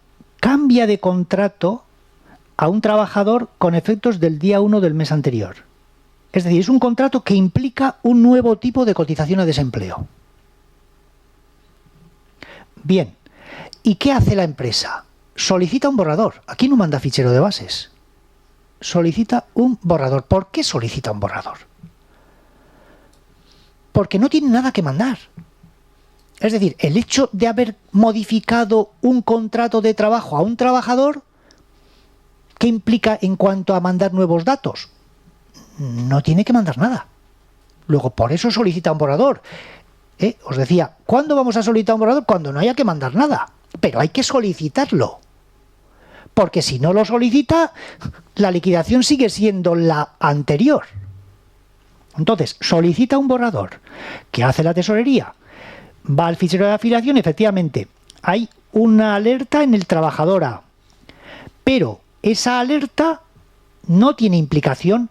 Speaker 1: cambia de contrato a un trabajador con efectos del día 1 del mes anterior. Es decir, es un contrato que implica un nuevo tipo de cotización a desempleo. Bien, ¿y qué hace la empresa? Solicita un borrador. Aquí no manda fichero de bases. Solicita un borrador. ¿Por qué solicita un borrador? Porque no tiene nada que mandar. Es decir, el hecho de haber modificado un contrato de trabajo a un trabajador, ¿qué implica en cuanto a mandar nuevos datos? No tiene que mandar nada. Luego, por eso solicita un borrador. Os decía, ¿cuándo vamos a solicitar un borrador? Cuando no haya que mandar nada. Pero hay que solicitarlo. Porque si no lo solicita, la liquidación sigue siendo la anterior. Entonces, solicita un borrador. ¿Qué hace la tesorería? Va al fichero de afiliación, efectivamente, hay una alerta en el trabajador A, pero esa alerta no tiene implicación.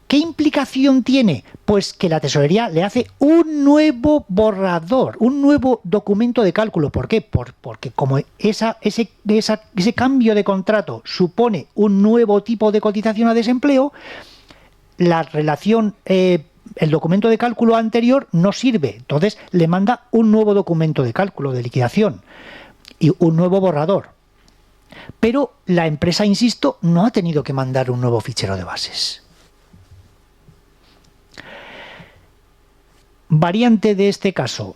Speaker 1: ¿Qué implicación tiene? Pues que la tesorería le hace un nuevo borrador, un nuevo documento de cálculo. ¿Por qué? Porque como ese cambio de contrato supone un nuevo tipo de cotización a desempleo, la relación el documento de cálculo anterior no sirve, entonces le manda un nuevo documento de cálculo de liquidación y un nuevo borrador. Pero la empresa, insisto, no ha tenido que mandar un nuevo fichero de bases. Variante de este caso.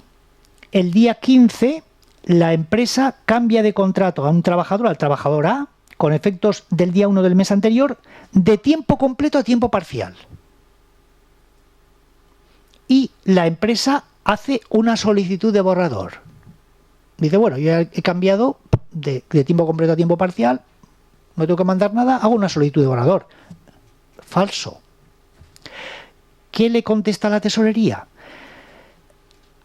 Speaker 1: El día 15, la empresa cambia de contrato a un trabajador, al trabajador A, con efectos del día 1 del mes anterior, de tiempo completo a tiempo parcial. Y la empresa hace una solicitud de borrador. Dice, bueno, yo he cambiado de tiempo completo a tiempo parcial, no tengo que mandar nada, hago una solicitud de borrador. Falso. ¿Qué le contesta la tesorería?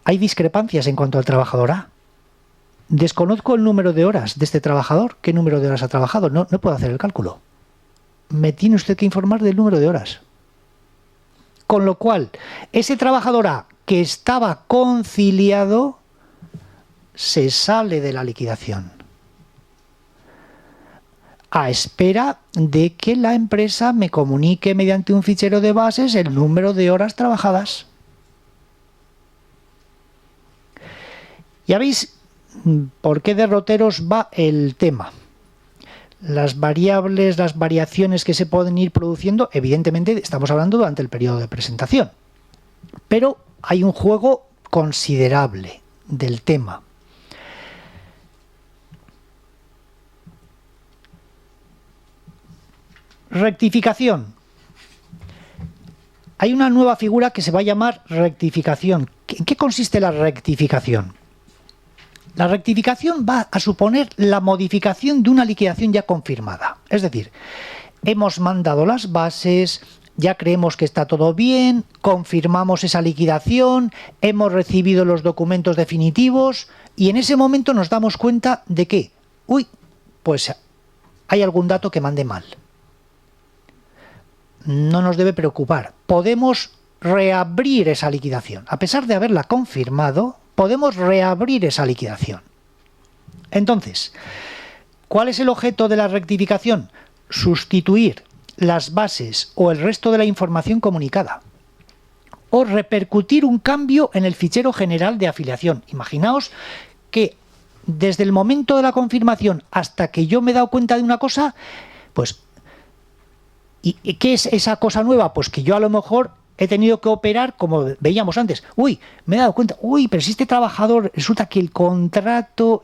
Speaker 1: Hay discrepancias en cuanto al trabajador A. Desconozco el número de horas de este trabajador. ¿Qué número de horas ha trabajado? No puedo hacer el cálculo. Me tiene usted que informar del número de horas. Con lo cual, ese trabajador A que estaba conciliado se sale de la liquidación a espera de que la empresa me comunique mediante un fichero de bases el número de horas trabajadas. Ya veis por qué derroteros va el tema. Las variables, las variaciones que se pueden ir produciendo, evidentemente estamos hablando durante el periodo de presentación. Pero hay un juego considerable del tema. Rectificación. hay una nueva figura que se va a llamar rectificación. ¿En qué consiste la rectificación? La rectificación va a suponer la modificación de una liquidación ya confirmada. Es decir, hemos mandado las bases, ya creemos que está todo bien, confirmamos esa liquidación, hemos recibido los documentos definitivos y en ese momento nos damos cuenta de que, pues hay algún dato que mande mal. No nos debe preocupar. Podemos reabrir esa liquidación. A pesar de haberla confirmado, podemos reabrir esa liquidación. Entonces, ¿cuál es el objeto de la rectificación? Sustituir las bases o el resto de la información comunicada. O repercutir un cambio en el fichero general de afiliación. Imaginaos que desde el momento de la confirmación hasta que yo me he dado cuenta de una cosa, pues, ¿y qué es esa cosa nueva? Pues que yo a lo mejor he tenido que operar, como veíamos antes. Me he dado cuenta, pero si este trabajador, resulta que el contrato,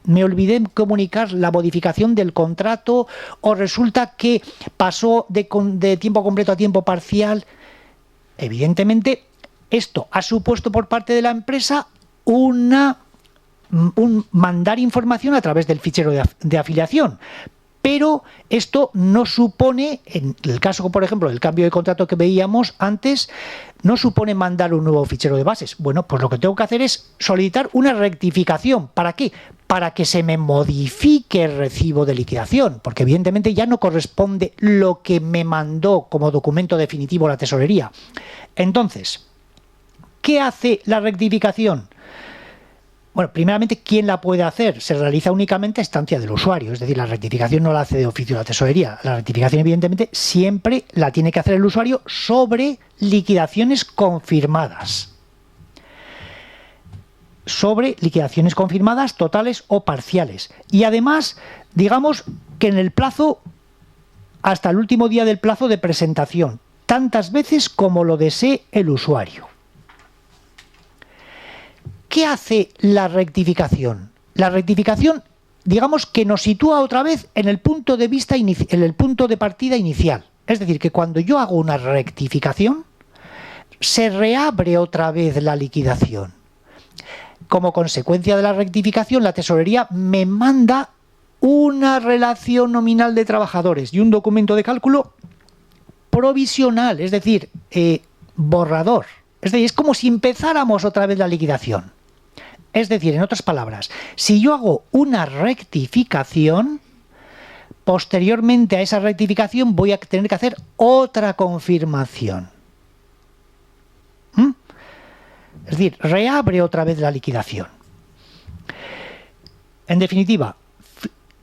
Speaker 1: me olvidé de comunicar la modificación del contrato, o resulta que pasó de tiempo completo a tiempo parcial. Evidentemente, esto ha supuesto por parte de la empresa un mandar información a través del fichero de afiliación. Pero esto no supone, en el caso, por ejemplo, del cambio de contrato que veíamos antes, no supone mandar un nuevo fichero de bases. Bueno, pues lo que tengo que hacer es solicitar una rectificación. ¿Para qué? Para que se me modifique el recibo de liquidación, porque evidentemente ya no corresponde lo que me mandó como documento definitivo la tesorería. Entonces, ¿qué hace la rectificación? Bueno, primeramente, ¿quién la puede hacer? Se realiza únicamente a instancia del usuario, es decir, la rectificación no la hace de oficio la tesorería. La rectificación, evidentemente, siempre la tiene que hacer el usuario sobre liquidaciones confirmadas. Sobre liquidaciones confirmadas totales o parciales. Y además, digamos que en el plazo, hasta el último día del plazo de presentación, tantas veces como lo desee el usuario. ¿Qué hace la rectificación? La rectificación, digamos que nos sitúa otra vez en el punto de vista en el punto de partida inicial. Es decir, que cuando yo hago una rectificación, se reabre otra vez la liquidación. Como consecuencia de la rectificación, la tesorería me manda una relación nominal de trabajadores y un documento de cálculo provisional, es decir, borrador. Es decir, es como si empezáramos otra vez la liquidación. Es decir, en otras palabras, si yo hago una rectificación, posteriormente a esa rectificación voy a tener que hacer otra confirmación. Es decir, reabre otra vez la liquidación. En definitiva,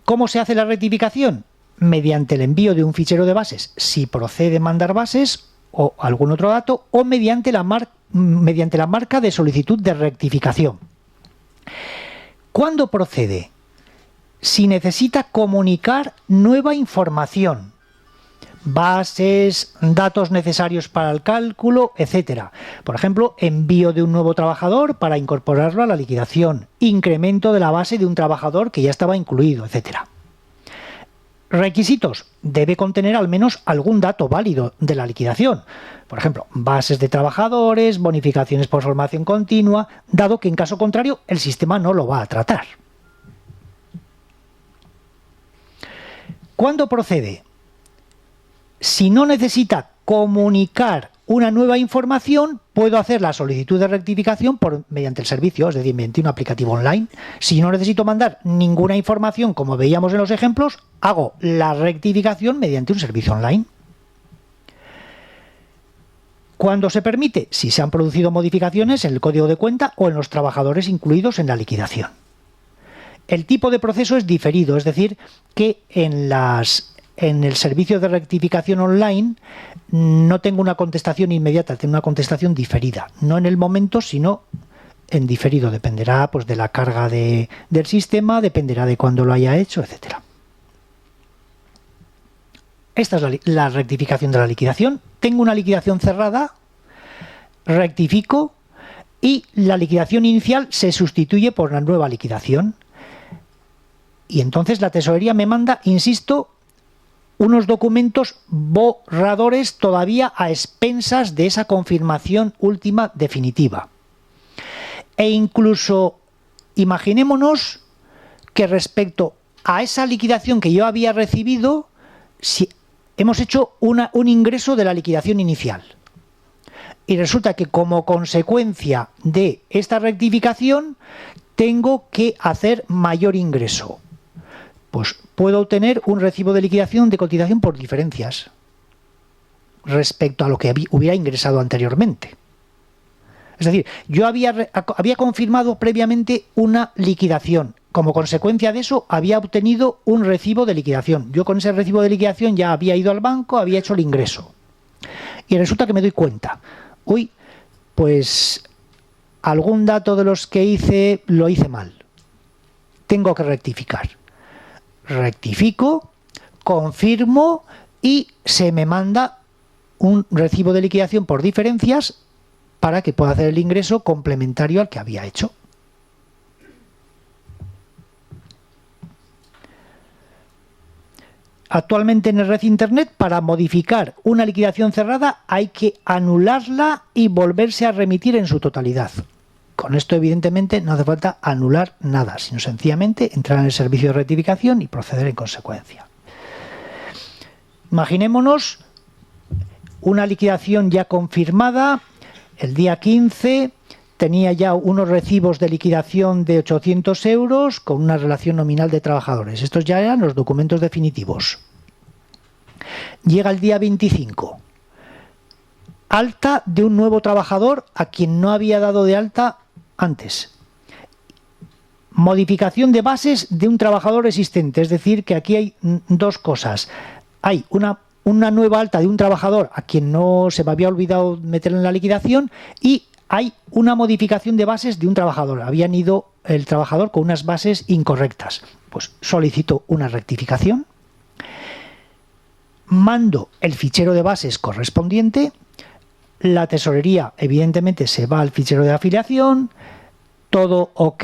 Speaker 1: ¿cómo se hace la rectificación? Mediante el envío de un fichero de bases, si procede mandar bases o algún otro dato, o mediante la marca de solicitud de rectificación. ¿Cuándo procede? Si necesita comunicar nueva información, bases, datos necesarios para el cálculo, etc. Por ejemplo, envío de un nuevo trabajador para incorporarlo a la liquidación, incremento de la base de un trabajador que ya estaba incluido, etc. Requisitos: debe contener al menos algún dato válido de la liquidación. Por ejemplo, bases de trabajadores, bonificaciones por formación continua, dado que en caso contrario el sistema no lo va a tratar. ¿Cuándo procede? Si no necesita comunicar una nueva información, puedo hacer la solicitud de rectificación mediante el servicio, es decir, mediante un aplicativo online. Si no necesito mandar ninguna información, como veíamos en los ejemplos, hago la rectificación mediante un servicio online. ¿Cuándo se permite? Si se han producido modificaciones en el código de cuenta o en los trabajadores incluidos en la liquidación. El tipo de proceso es diferido, es decir, que en el servicio de rectificación online no tengo una contestación inmediata, tengo una contestación diferida. No en el momento, sino en diferido. Dependerá pues, de la carga del sistema, dependerá de cuándo lo haya hecho, etc. Esta es la rectificación de la liquidación. Tengo una liquidación cerrada, rectifico y la liquidación inicial se sustituye por una nueva liquidación. Y entonces la tesorería me manda, insisto, unos documentos borradores todavía a expensas de esa confirmación última definitiva. E incluso imaginémonos que respecto a esa liquidación que yo había recibido, si hemos hecho un ingreso de la liquidación inicial. Y resulta que como consecuencia de esta rectificación tengo que hacer mayor ingreso. Pues puedo obtener un recibo de liquidación de cotización por diferencias respecto a lo que hubiera ingresado anteriormente. Es decir, yo había confirmado previamente una liquidación. Como consecuencia de eso, había obtenido un recibo de liquidación. Yo con ese recibo de liquidación ya había ido al banco, había hecho el ingreso. Y resulta que me doy cuenta, uy, pues algún dato de los que hice lo hice mal. Tengo que rectificar. Rectifico, confirmo y se me manda un recibo de liquidación por diferencias para que pueda hacer el ingreso complementario al que había hecho. Actualmente en el red internet, para modificar una liquidación cerrada hay que anularla y volverse a remitir en su totalidad. Con esto, evidentemente, no hace falta anular nada, sino sencillamente entrar en el servicio de rectificación y proceder en consecuencia. Imaginémonos una liquidación ya confirmada. El día 15 tenía ya unos recibos de liquidación de 800 euros con una relación nominal de trabajadores. Estos ya eran los documentos definitivos. Llega el día 25. Alta de un nuevo trabajador a quien no había dado de alta antes. Modificación de bases de un trabajador existente. Es decir, que aquí hay dos cosas. Hay una nueva alta de un trabajador a quien no se me había olvidado meter en la liquidación y hay una modificación de bases de un trabajador. Habían ido el trabajador con unas bases incorrectas. Pues solicito una rectificación, mando el fichero de bases correspondiente, la tesorería evidentemente se va al fichero de afiliación, todo ok,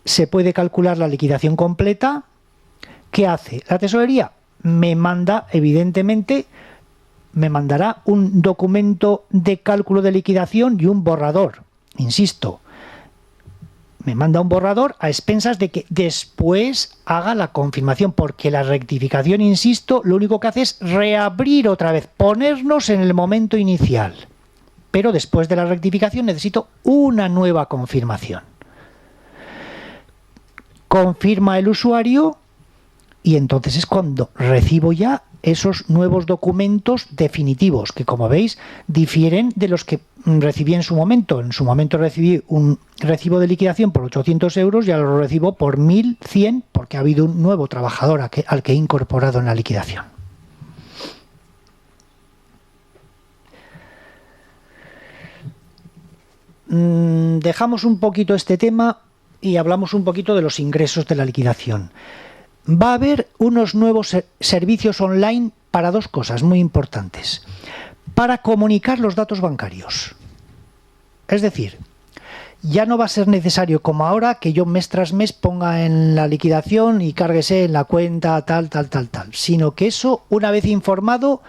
Speaker 1: se puede calcular la liquidación completa. ¿Qué hace la tesorería? Me manda, evidentemente, me mandará un documento de cálculo de liquidación y un borrador. Insisto, me manda un borrador a expensas de que después haga la confirmación, porque la rectificación, insisto, lo único que hace es reabrir otra vez, ponernos en el momento inicial. Pero después de la rectificación necesito una nueva confirmación. Confirma el usuario y entonces es cuando recibo ya esos nuevos documentos definitivos, que como veis difieren de los que recibí en su momento. En su momento recibí un recibo de liquidación por 800 euros y ahora lo recibo por 1.100 porque ha habido un nuevo trabajador al que he incorporado en la liquidación. Dejamos un poquito este tema y hablamos un poquito de los ingresos de la liquidación. Va a haber unos nuevos servicios online para dos cosas muy importantes. Para comunicar los datos bancarios. Es decir, ya no va a ser necesario como ahora que yo mes tras mes ponga en la liquidación y cárguese en la cuenta tal, sino que eso, una vez informado,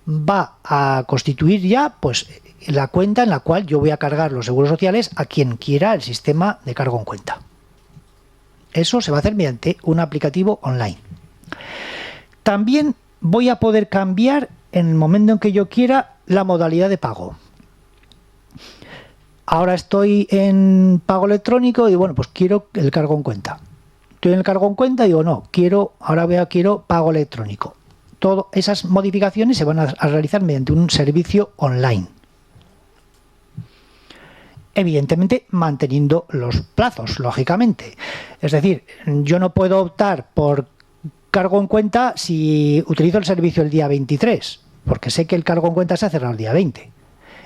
Speaker 1: va a constituir ya pues la cuenta en la cual yo voy a cargar los seguros sociales a quien quiera el sistema de cargo en cuenta. Eso se va a hacer mediante un aplicativo online. También voy a poder cambiar en el momento en que yo quiera la modalidad de pago. Ahora estoy en pago electrónico y bueno, pues quiero el cargo en cuenta. Estoy en el cargo en cuenta y digo no, quiero pago electrónico. Todas esas modificaciones se van a realizar mediante un servicio online. Evidentemente manteniendo los plazos, lógicamente. Es decir, yo no puedo optar por cargo en cuenta si utilizo el servicio el día 23, porque sé que el cargo en cuenta se ha cerrado el día 20.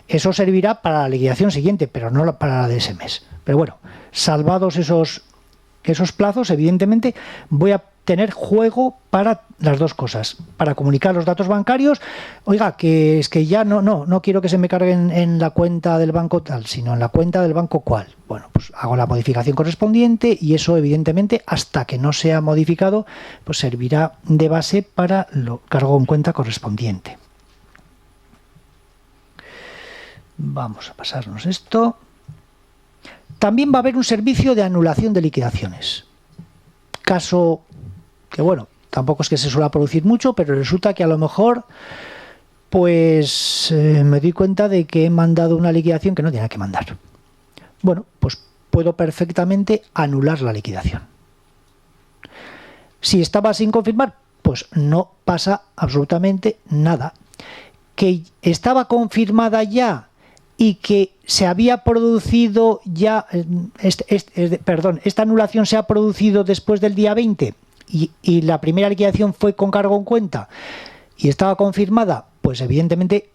Speaker 1: Eso servirá para la liquidación siguiente, pero no para la de ese mes. Pero bueno, salvados esos plazos, evidentemente voy a tener juego para las dos cosas, para comunicar los datos bancarios. Oiga, que es que ya no quiero que se me carguen en la cuenta del banco tal, sino en la cuenta del banco cual. Bueno, pues hago la modificación correspondiente y eso evidentemente hasta que no sea modificado pues servirá de base para lo cargo en cuenta correspondiente. Vamos a pasarnos esto. También va a haber un servicio de anulación de liquidaciones. Caso que, bueno, tampoco es que se suele producir mucho, pero resulta que a lo mejor pues me doy cuenta de que he mandado una liquidación que no tenía que mandar. Bueno, pues puedo perfectamente anular la liquidación. Si estaba sin confirmar, pues no pasa absolutamente nada. Que estaba confirmada ya y que se había producido ya, esta anulación se ha producido después del día 20 y la primera liquidación fue con cargo en cuenta y estaba confirmada, pues evidentemente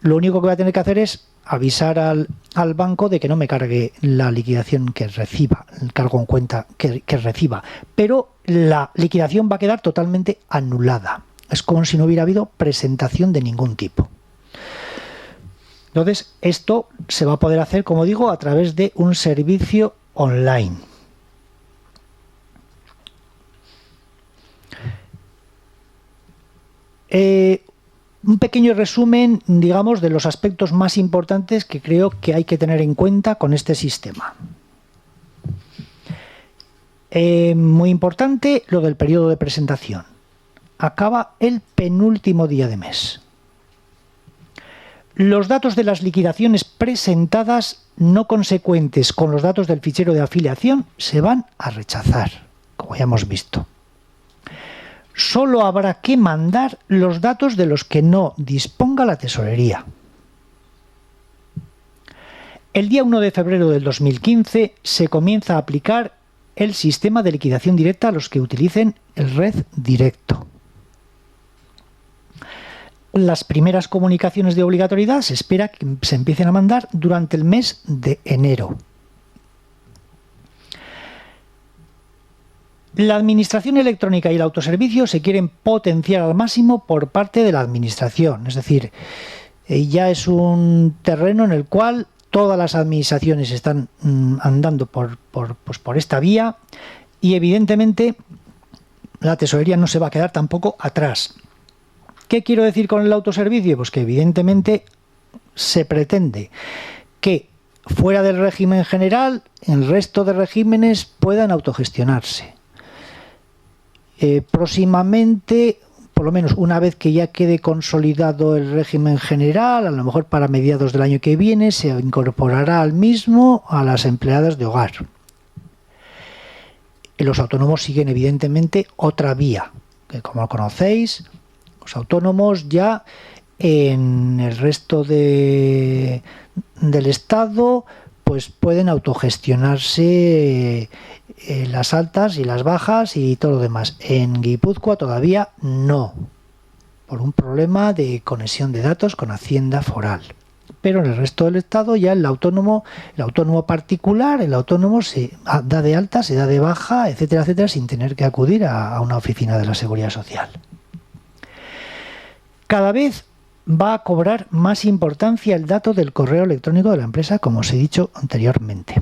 Speaker 1: lo único que voy a tener que hacer es avisar al banco de que no me cargue la liquidación que reciba, el cargo en cuenta que reciba, pero la liquidación va a quedar totalmente anulada. Es como si no hubiera habido presentación de ningún tipo. Entonces, esto se va a poder hacer, como digo, a través de un servicio online. Un pequeño resumen, digamos, de los aspectos más importantes que creo que hay que tener en cuenta con este sistema. Muy importante lo del periodo de presentación. Acaba el penúltimo día de mes. Los datos de las liquidaciones presentadas no consecuentes con los datos del fichero de afiliación se van a rechazar, como ya hemos visto. Solo habrá que mandar los datos de los que no disponga la tesorería. El día 1 de febrero del 2015 se comienza a aplicar el sistema de liquidación directa a los que utilicen el Red Directo. Las primeras comunicaciones de obligatoriedad se espera que se empiecen a mandar durante el mes de enero. La administración electrónica y el autoservicio se quieren potenciar al máximo por parte de la administración. Es decir, ya es un terreno en el cual todas las administraciones están andando por esta vía y evidentemente la tesorería no se va a quedar tampoco atrás. ¿Qué quiero decir con el autoservicio? Pues que evidentemente se pretende que fuera del régimen general, el resto de regímenes puedan autogestionarse. Próximamente, por lo menos una vez que ya quede consolidado el régimen general, a lo mejor para mediados del año que viene, se incorporará al mismo a las empleadas de hogar. Los autónomos siguen evidentemente otra vía, que como conocéis, los autónomos ya en el resto del Estado pues pueden autogestionarse las altas y las bajas y todo lo demás. En Guipúzcoa todavía no, por un problema de conexión de datos con Hacienda Foral. Pero en el resto del Estado ya el autónomo particular, el autónomo se da de alta, se da de baja, etcétera, etcétera, sin tener que acudir a una oficina de la Seguridad Social. Cada vez va a cobrar más importancia el dato del correo electrónico de la empresa, como os he dicho anteriormente.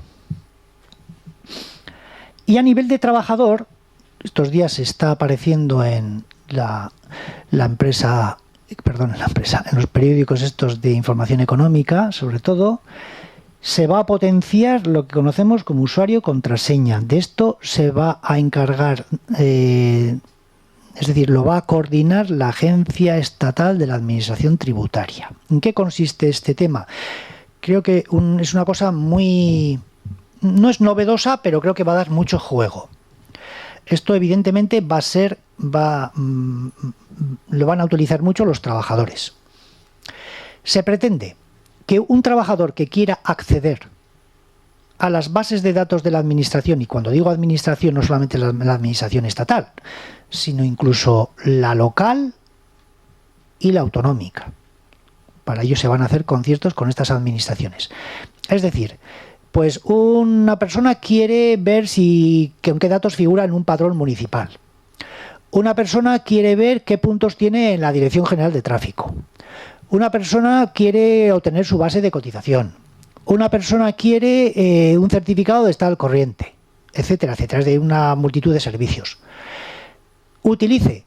Speaker 1: Y a nivel de trabajador, estos días se está apareciendo en en los periódicos estos de información económica, sobre todo, se va a potenciar lo que conocemos como usuario-contraseña. De esto se va a encargar, es decir, lo va a coordinar la Agencia Estatal de la Administración Tributaria. ¿En qué consiste este tema? Creo que es una cosa muy... no es novedosa, pero creo que va a dar mucho juego. Esto evidentemente lo van a utilizar mucho los trabajadores. Se pretende que un trabajador que quiera acceder a las bases de datos de la administración, y cuando digo administración no solamente la administración estatal, sino incluso la local y la autonómica. Para ello se van a hacer conciertos con estas administraciones. Es decir, pues una persona quiere ver con qué datos figura en un padrón municipal. Una persona quiere ver qué puntos tiene en la Dirección General de Tráfico. Una persona quiere obtener su base de cotización. Una persona quiere un certificado de estado al corriente, etcétera, etcétera. Es de una multitud de servicios. Utilice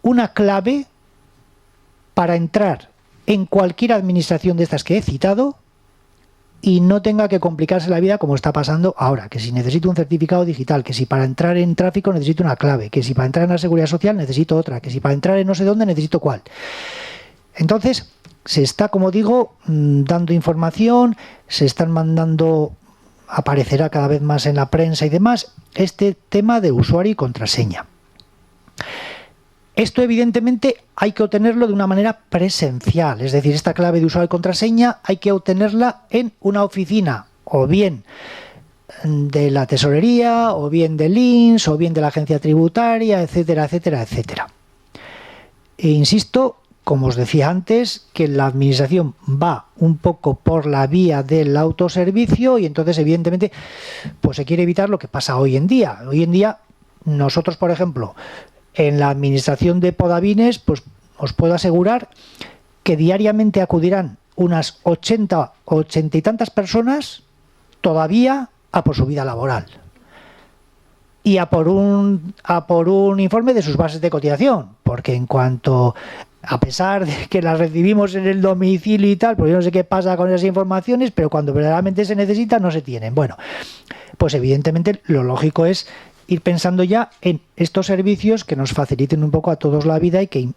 Speaker 1: una clave para entrar en cualquier administración de estas que he citado y no tenga que complicarse la vida como está pasando ahora, que si necesito un certificado digital, que si para entrar en tráfico necesito una clave, que si para entrar en la seguridad social necesito otra, que si para entrar en no sé dónde necesito cuál. Entonces, se está, como digo, dando información, se están mandando, aparecerá cada vez más en la prensa y demás, este tema de usuario y contraseña. Esto evidentemente hay que obtenerlo de una manera presencial, es decir, esta clave de usuario y contraseña hay que obtenerla en una oficina, o bien de la tesorería, o bien del INS, o bien de la agencia tributaria, etcétera, etcétera, etcétera. E insisto, como os decía antes, que la administración va un poco por la vía del autoservicio y entonces evidentemente pues se quiere evitar lo que pasa hoy en día. Hoy en día nosotros, por ejemplo, en la administración de Podavines, pues os puedo asegurar que diariamente acudirán unas 80 y tantas personas todavía a por su vida laboral y a por un informe de sus bases de cotización, porque en cuanto, a pesar de que las recibimos en el domicilio y tal, pues yo no sé qué pasa con esas informaciones, pero cuando verdaderamente se necesitan no se tienen. Bueno, pues evidentemente lo lógico es ir pensando ya en estos servicios que nos faciliten un poco a todos la vida y que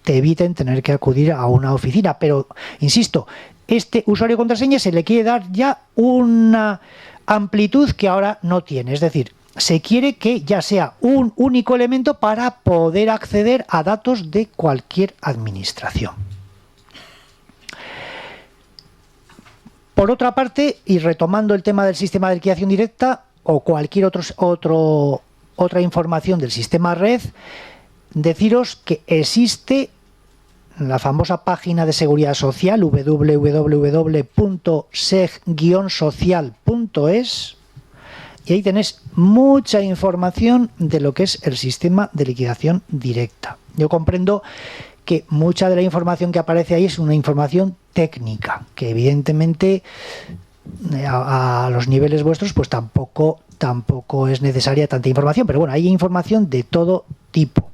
Speaker 1: te eviten tener que acudir a una oficina. Pero, insisto, este usuario y contraseña se le quiere dar ya una amplitud que ahora no tiene. Es decir, se quiere que ya sea un único elemento para poder acceder a datos de cualquier administración. Por otra parte, y retomando el tema del sistema de liquidación directa, o cualquier otra información del sistema red, deciros que existe la famosa página de seguridad social www.seg-social.es y ahí tenéis mucha información de lo que es el sistema de liquidación directa. Yo comprendo que mucha de la información que aparece ahí es una información técnica, que evidentemente a los niveles vuestros pues tampoco es necesaria tanta información, pero bueno, hay información de todo tipo.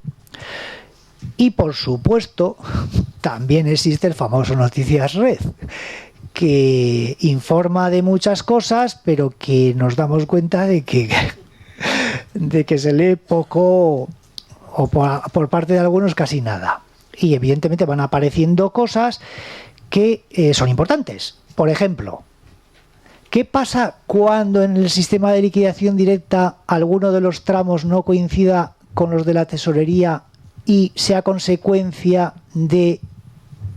Speaker 1: Y por supuesto también existe el famoso Noticias Red, que informa de muchas cosas, pero que nos damos cuenta de que se lee poco, o por parte de algunos casi nada. Y evidentemente van apareciendo cosas que son importantes. Por ejemplo, ¿qué pasa cuando en el sistema de liquidación directa alguno de los tramos no coincida con los de la tesorería y sea consecuencia de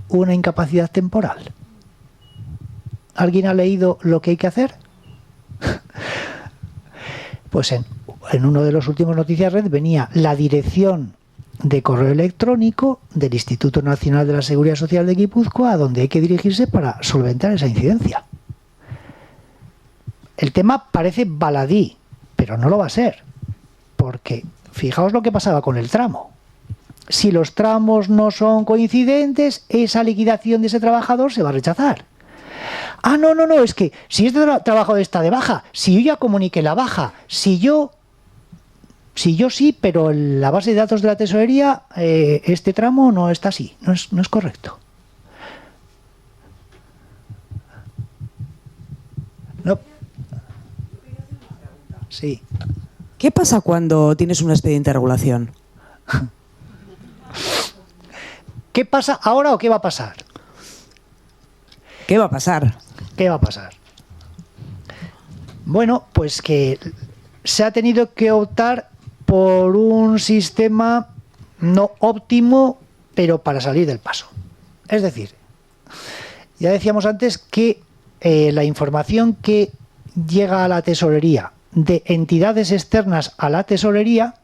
Speaker 1: una incapacidad temporal? ¿Alguien ha leído lo que hay que hacer? Pues en uno de los últimos Noticias Red venía la dirección de correo electrónico del Instituto Nacional de la Seguridad Social de Guipúzcoa, a donde hay que dirigirse para solventar esa incidencia. El tema parece baladí, pero no lo va a ser, porque fijaos lo que pasaba con el tramo. Si los tramos no son coincidentes, esa liquidación de ese trabajador se va a rechazar. Ah, no, es que si este trabajador está de baja, si yo ya comuniqué la baja, si yo sí, pero en la base de datos de la tesorería este tramo no está así, no es correcto. No. Sí.
Speaker 2: ¿Qué pasa cuando tienes un expediente de regulación?
Speaker 1: ¿Qué pasa ahora o qué va a pasar?
Speaker 2: ¿Qué va a pasar?
Speaker 1: ¿Qué va a pasar? Bueno, pues que se ha tenido que optar por un sistema no óptimo, pero para salir del paso. Es decir, ya decíamos antes que la información que llega a la tesorería de entidades externas a la tesorería,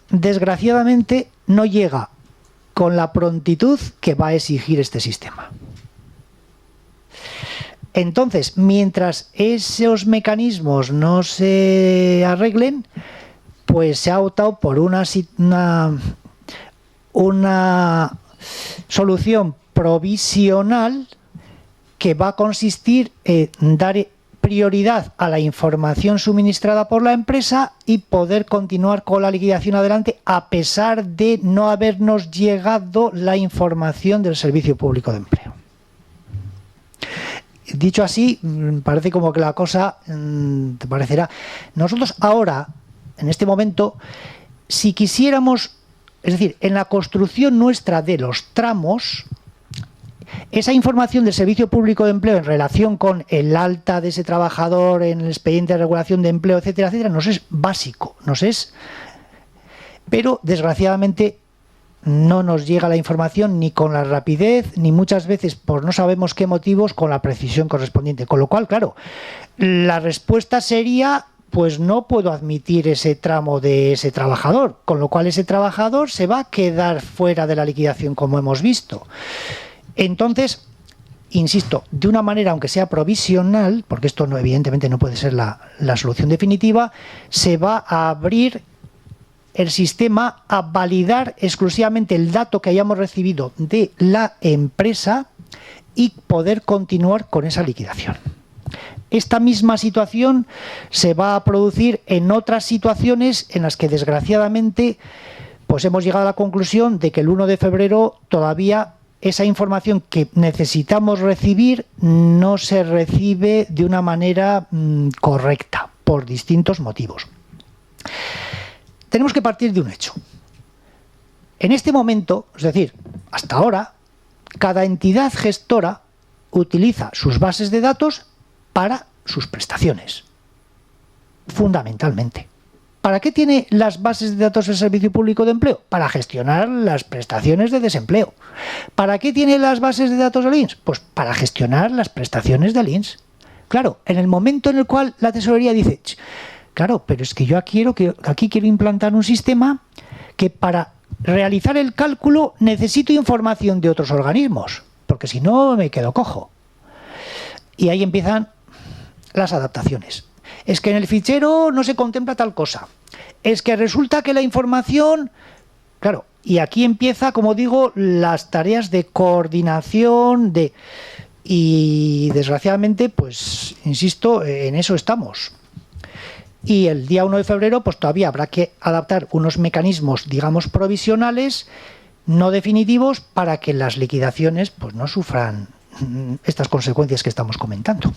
Speaker 1: desgraciadamente no llega con la prontitud que va a exigir este sistema. Entonces, mientras esos mecanismos no se arreglen, pues se ha optado por una solución provisional que va a consistir en dar prioridad a la información suministrada por la empresa y poder continuar con la liquidación adelante a pesar de no habernos llegado la información del Servicio Público de Empleo. Dicho así, parece como que la cosa te parecerá. Nosotros ahora, en este momento, si quisiéramos, es decir, en la construcción nuestra de los tramos, esa información del Servicio Público de Empleo en relación con el alta de ese trabajador en el expediente de regulación de empleo, etcétera, etcétera, nos es básico, pero desgraciadamente no nos llega la información ni con la rapidez, ni muchas veces por no sabemos qué motivos, con la precisión correspondiente. Con lo cual, claro, la respuesta sería: pues no puedo admitir ese tramo de ese trabajador, con lo cual ese trabajador se va a quedar fuera de la liquidación, como hemos visto. Entonces, insisto, de una manera, aunque sea provisional, porque esto no, evidentemente no puede ser la solución definitiva, se va a abrir el sistema a validar exclusivamente el dato que hayamos recibido de la empresa y poder continuar con esa liquidación. Esta misma situación se va a producir en otras situaciones en las que, desgraciadamente, pues hemos llegado a la conclusión de que el 1 de febrero todavía esa información que necesitamos recibir no se recibe de una manera correcta, por distintos motivos. Tenemos que partir de un hecho. En este momento, es decir, hasta ahora, cada entidad gestora utiliza sus bases de datos para sus prestaciones, fundamentalmente. ¿Para qué tiene las bases de datos del Servicio Público de Empleo? Para gestionar las prestaciones de desempleo. ¿Para qué tiene las bases de datos del INS? Pues para gestionar las prestaciones del INS. Claro, en el momento en el cual la tesorería dice: claro, pero es que yo aquí quiero implantar un sistema que para realizar el cálculo necesito información de otros organismos, porque si no me quedo cojo. Y ahí empiezan las adaptaciones. Es que en el fichero no se contempla tal cosa. Es que resulta que la información... Claro, y aquí empieza, como digo, las tareas de coordinación y desgraciadamente, pues, insisto, en eso estamos. Y el día 1 de febrero, pues todavía habrá que adaptar unos mecanismos, digamos, provisionales, no definitivos, para que las liquidaciones, pues, no sufran estas consecuencias que estamos comentando.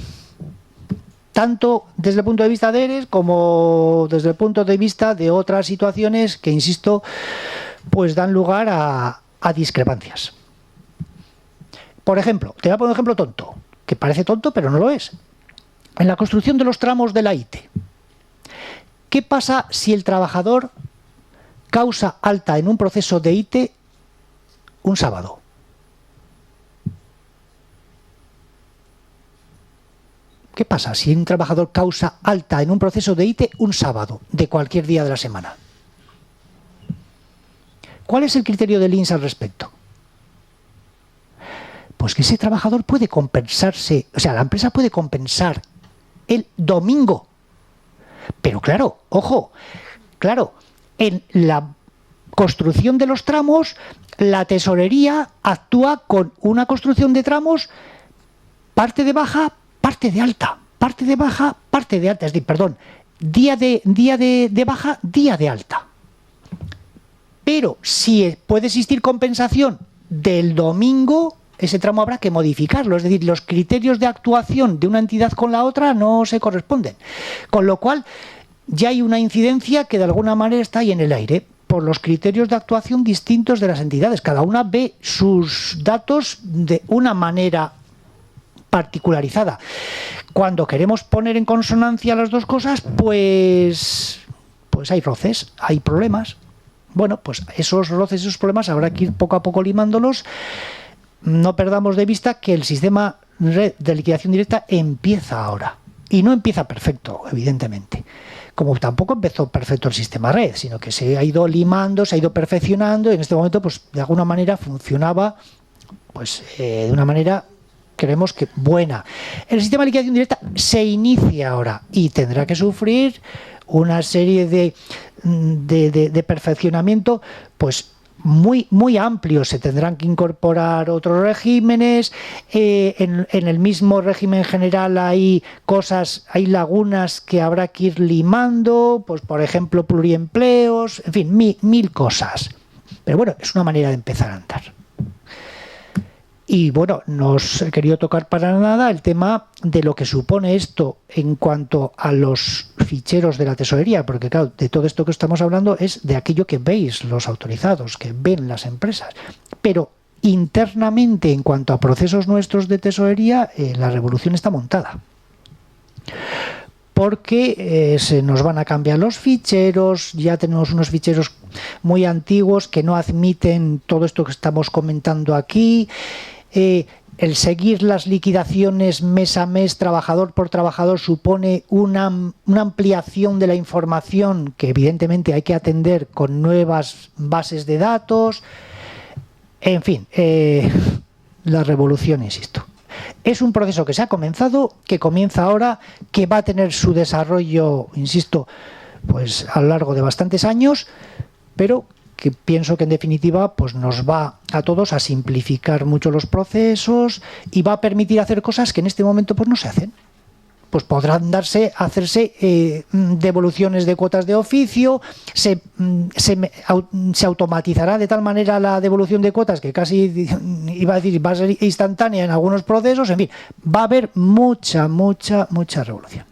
Speaker 1: Tanto desde el punto de vista de ERES como desde el punto de vista de otras situaciones que, insisto, pues dan lugar a discrepancias. Por ejemplo, te voy a poner un ejemplo tonto, que parece tonto pero no lo es. En la construcción de los tramos de la ITE, ¿qué pasa si el trabajador causa alta en un proceso de ITE un sábado? ¿Qué pasa si un trabajador causa alta en un proceso de ITE un sábado, de cualquier día de la semana? ¿Cuál es el criterio del INS al respecto? Pues que ese trabajador puede compensarse, o sea, la empresa puede compensar el domingo. Pero claro, ojo, claro, en la construcción de los tramos, la tesorería actúa con una construcción de tramos, parte de baja, parte de alta, parte de baja, parte de alta, es decir, perdón, día de baja, día de alta. Pero si puede existir compensación del domingo, ese tramo habrá que modificarlo, es decir, los criterios de actuación de una entidad con la otra no se corresponden. Con lo cual, ya hay una incidencia que de alguna manera está ahí en el aire, por los criterios de actuación distintos de las entidades. Cada una ve sus datos de una manera particularizada. Cuando queremos poner en consonancia las dos cosas, pues hay roces, hay problemas. Bueno, pues esos roces, esos problemas habrá que ir poco a poco limándolos. No perdamos de vista que el sistema red de liquidación directa empieza ahora. Y no empieza perfecto, evidentemente. Como tampoco empezó perfecto el sistema red, sino que se ha ido limando, se ha ido perfeccionando y en este momento, pues de alguna manera funcionaba, pues de una manera, creemos que buena. El sistema de liquidación directa se inicia ahora y tendrá que sufrir una serie de de perfeccionamiento, pues muy amplios. Se tendrán que incorporar otros regímenes. En el mismo régimen general hay lagunas que habrá que ir limando, pues por ejemplo pluriempleos, en fin, mil cosas. Pero bueno, es una manera de empezar a andar. Y bueno, no os he querido tocar para nada el tema de lo que supone esto en cuanto a los ficheros de la tesorería, porque claro, de todo esto que estamos hablando es de aquello que veis los autorizados, que ven las empresas. Pero internamente, en cuanto a procesos nuestros de tesorería, la revolución está montada. Porque se nos van a cambiar los ficheros, ya tenemos unos ficheros muy antiguos que no admiten todo esto que estamos comentando aquí. El seguir las liquidaciones mes a mes, trabajador por trabajador, supone una ampliación de la información que evidentemente hay que atender con nuevas bases de datos. En fin, la revolución, insisto. Es un proceso que se ha comenzado, que comienza ahora, que va a tener su desarrollo, insisto, pues a lo largo de bastantes años, pero que pienso que en definitiva pues nos va a todos a simplificar mucho los procesos y va a permitir hacer cosas que en este momento pues no se hacen. Pues podrán hacerse devoluciones de cuotas de oficio, se automatizará de tal manera la devolución de cuotas que casi iba a decir va a ser instantánea en algunos procesos. En fin, va a haber mucha revolución.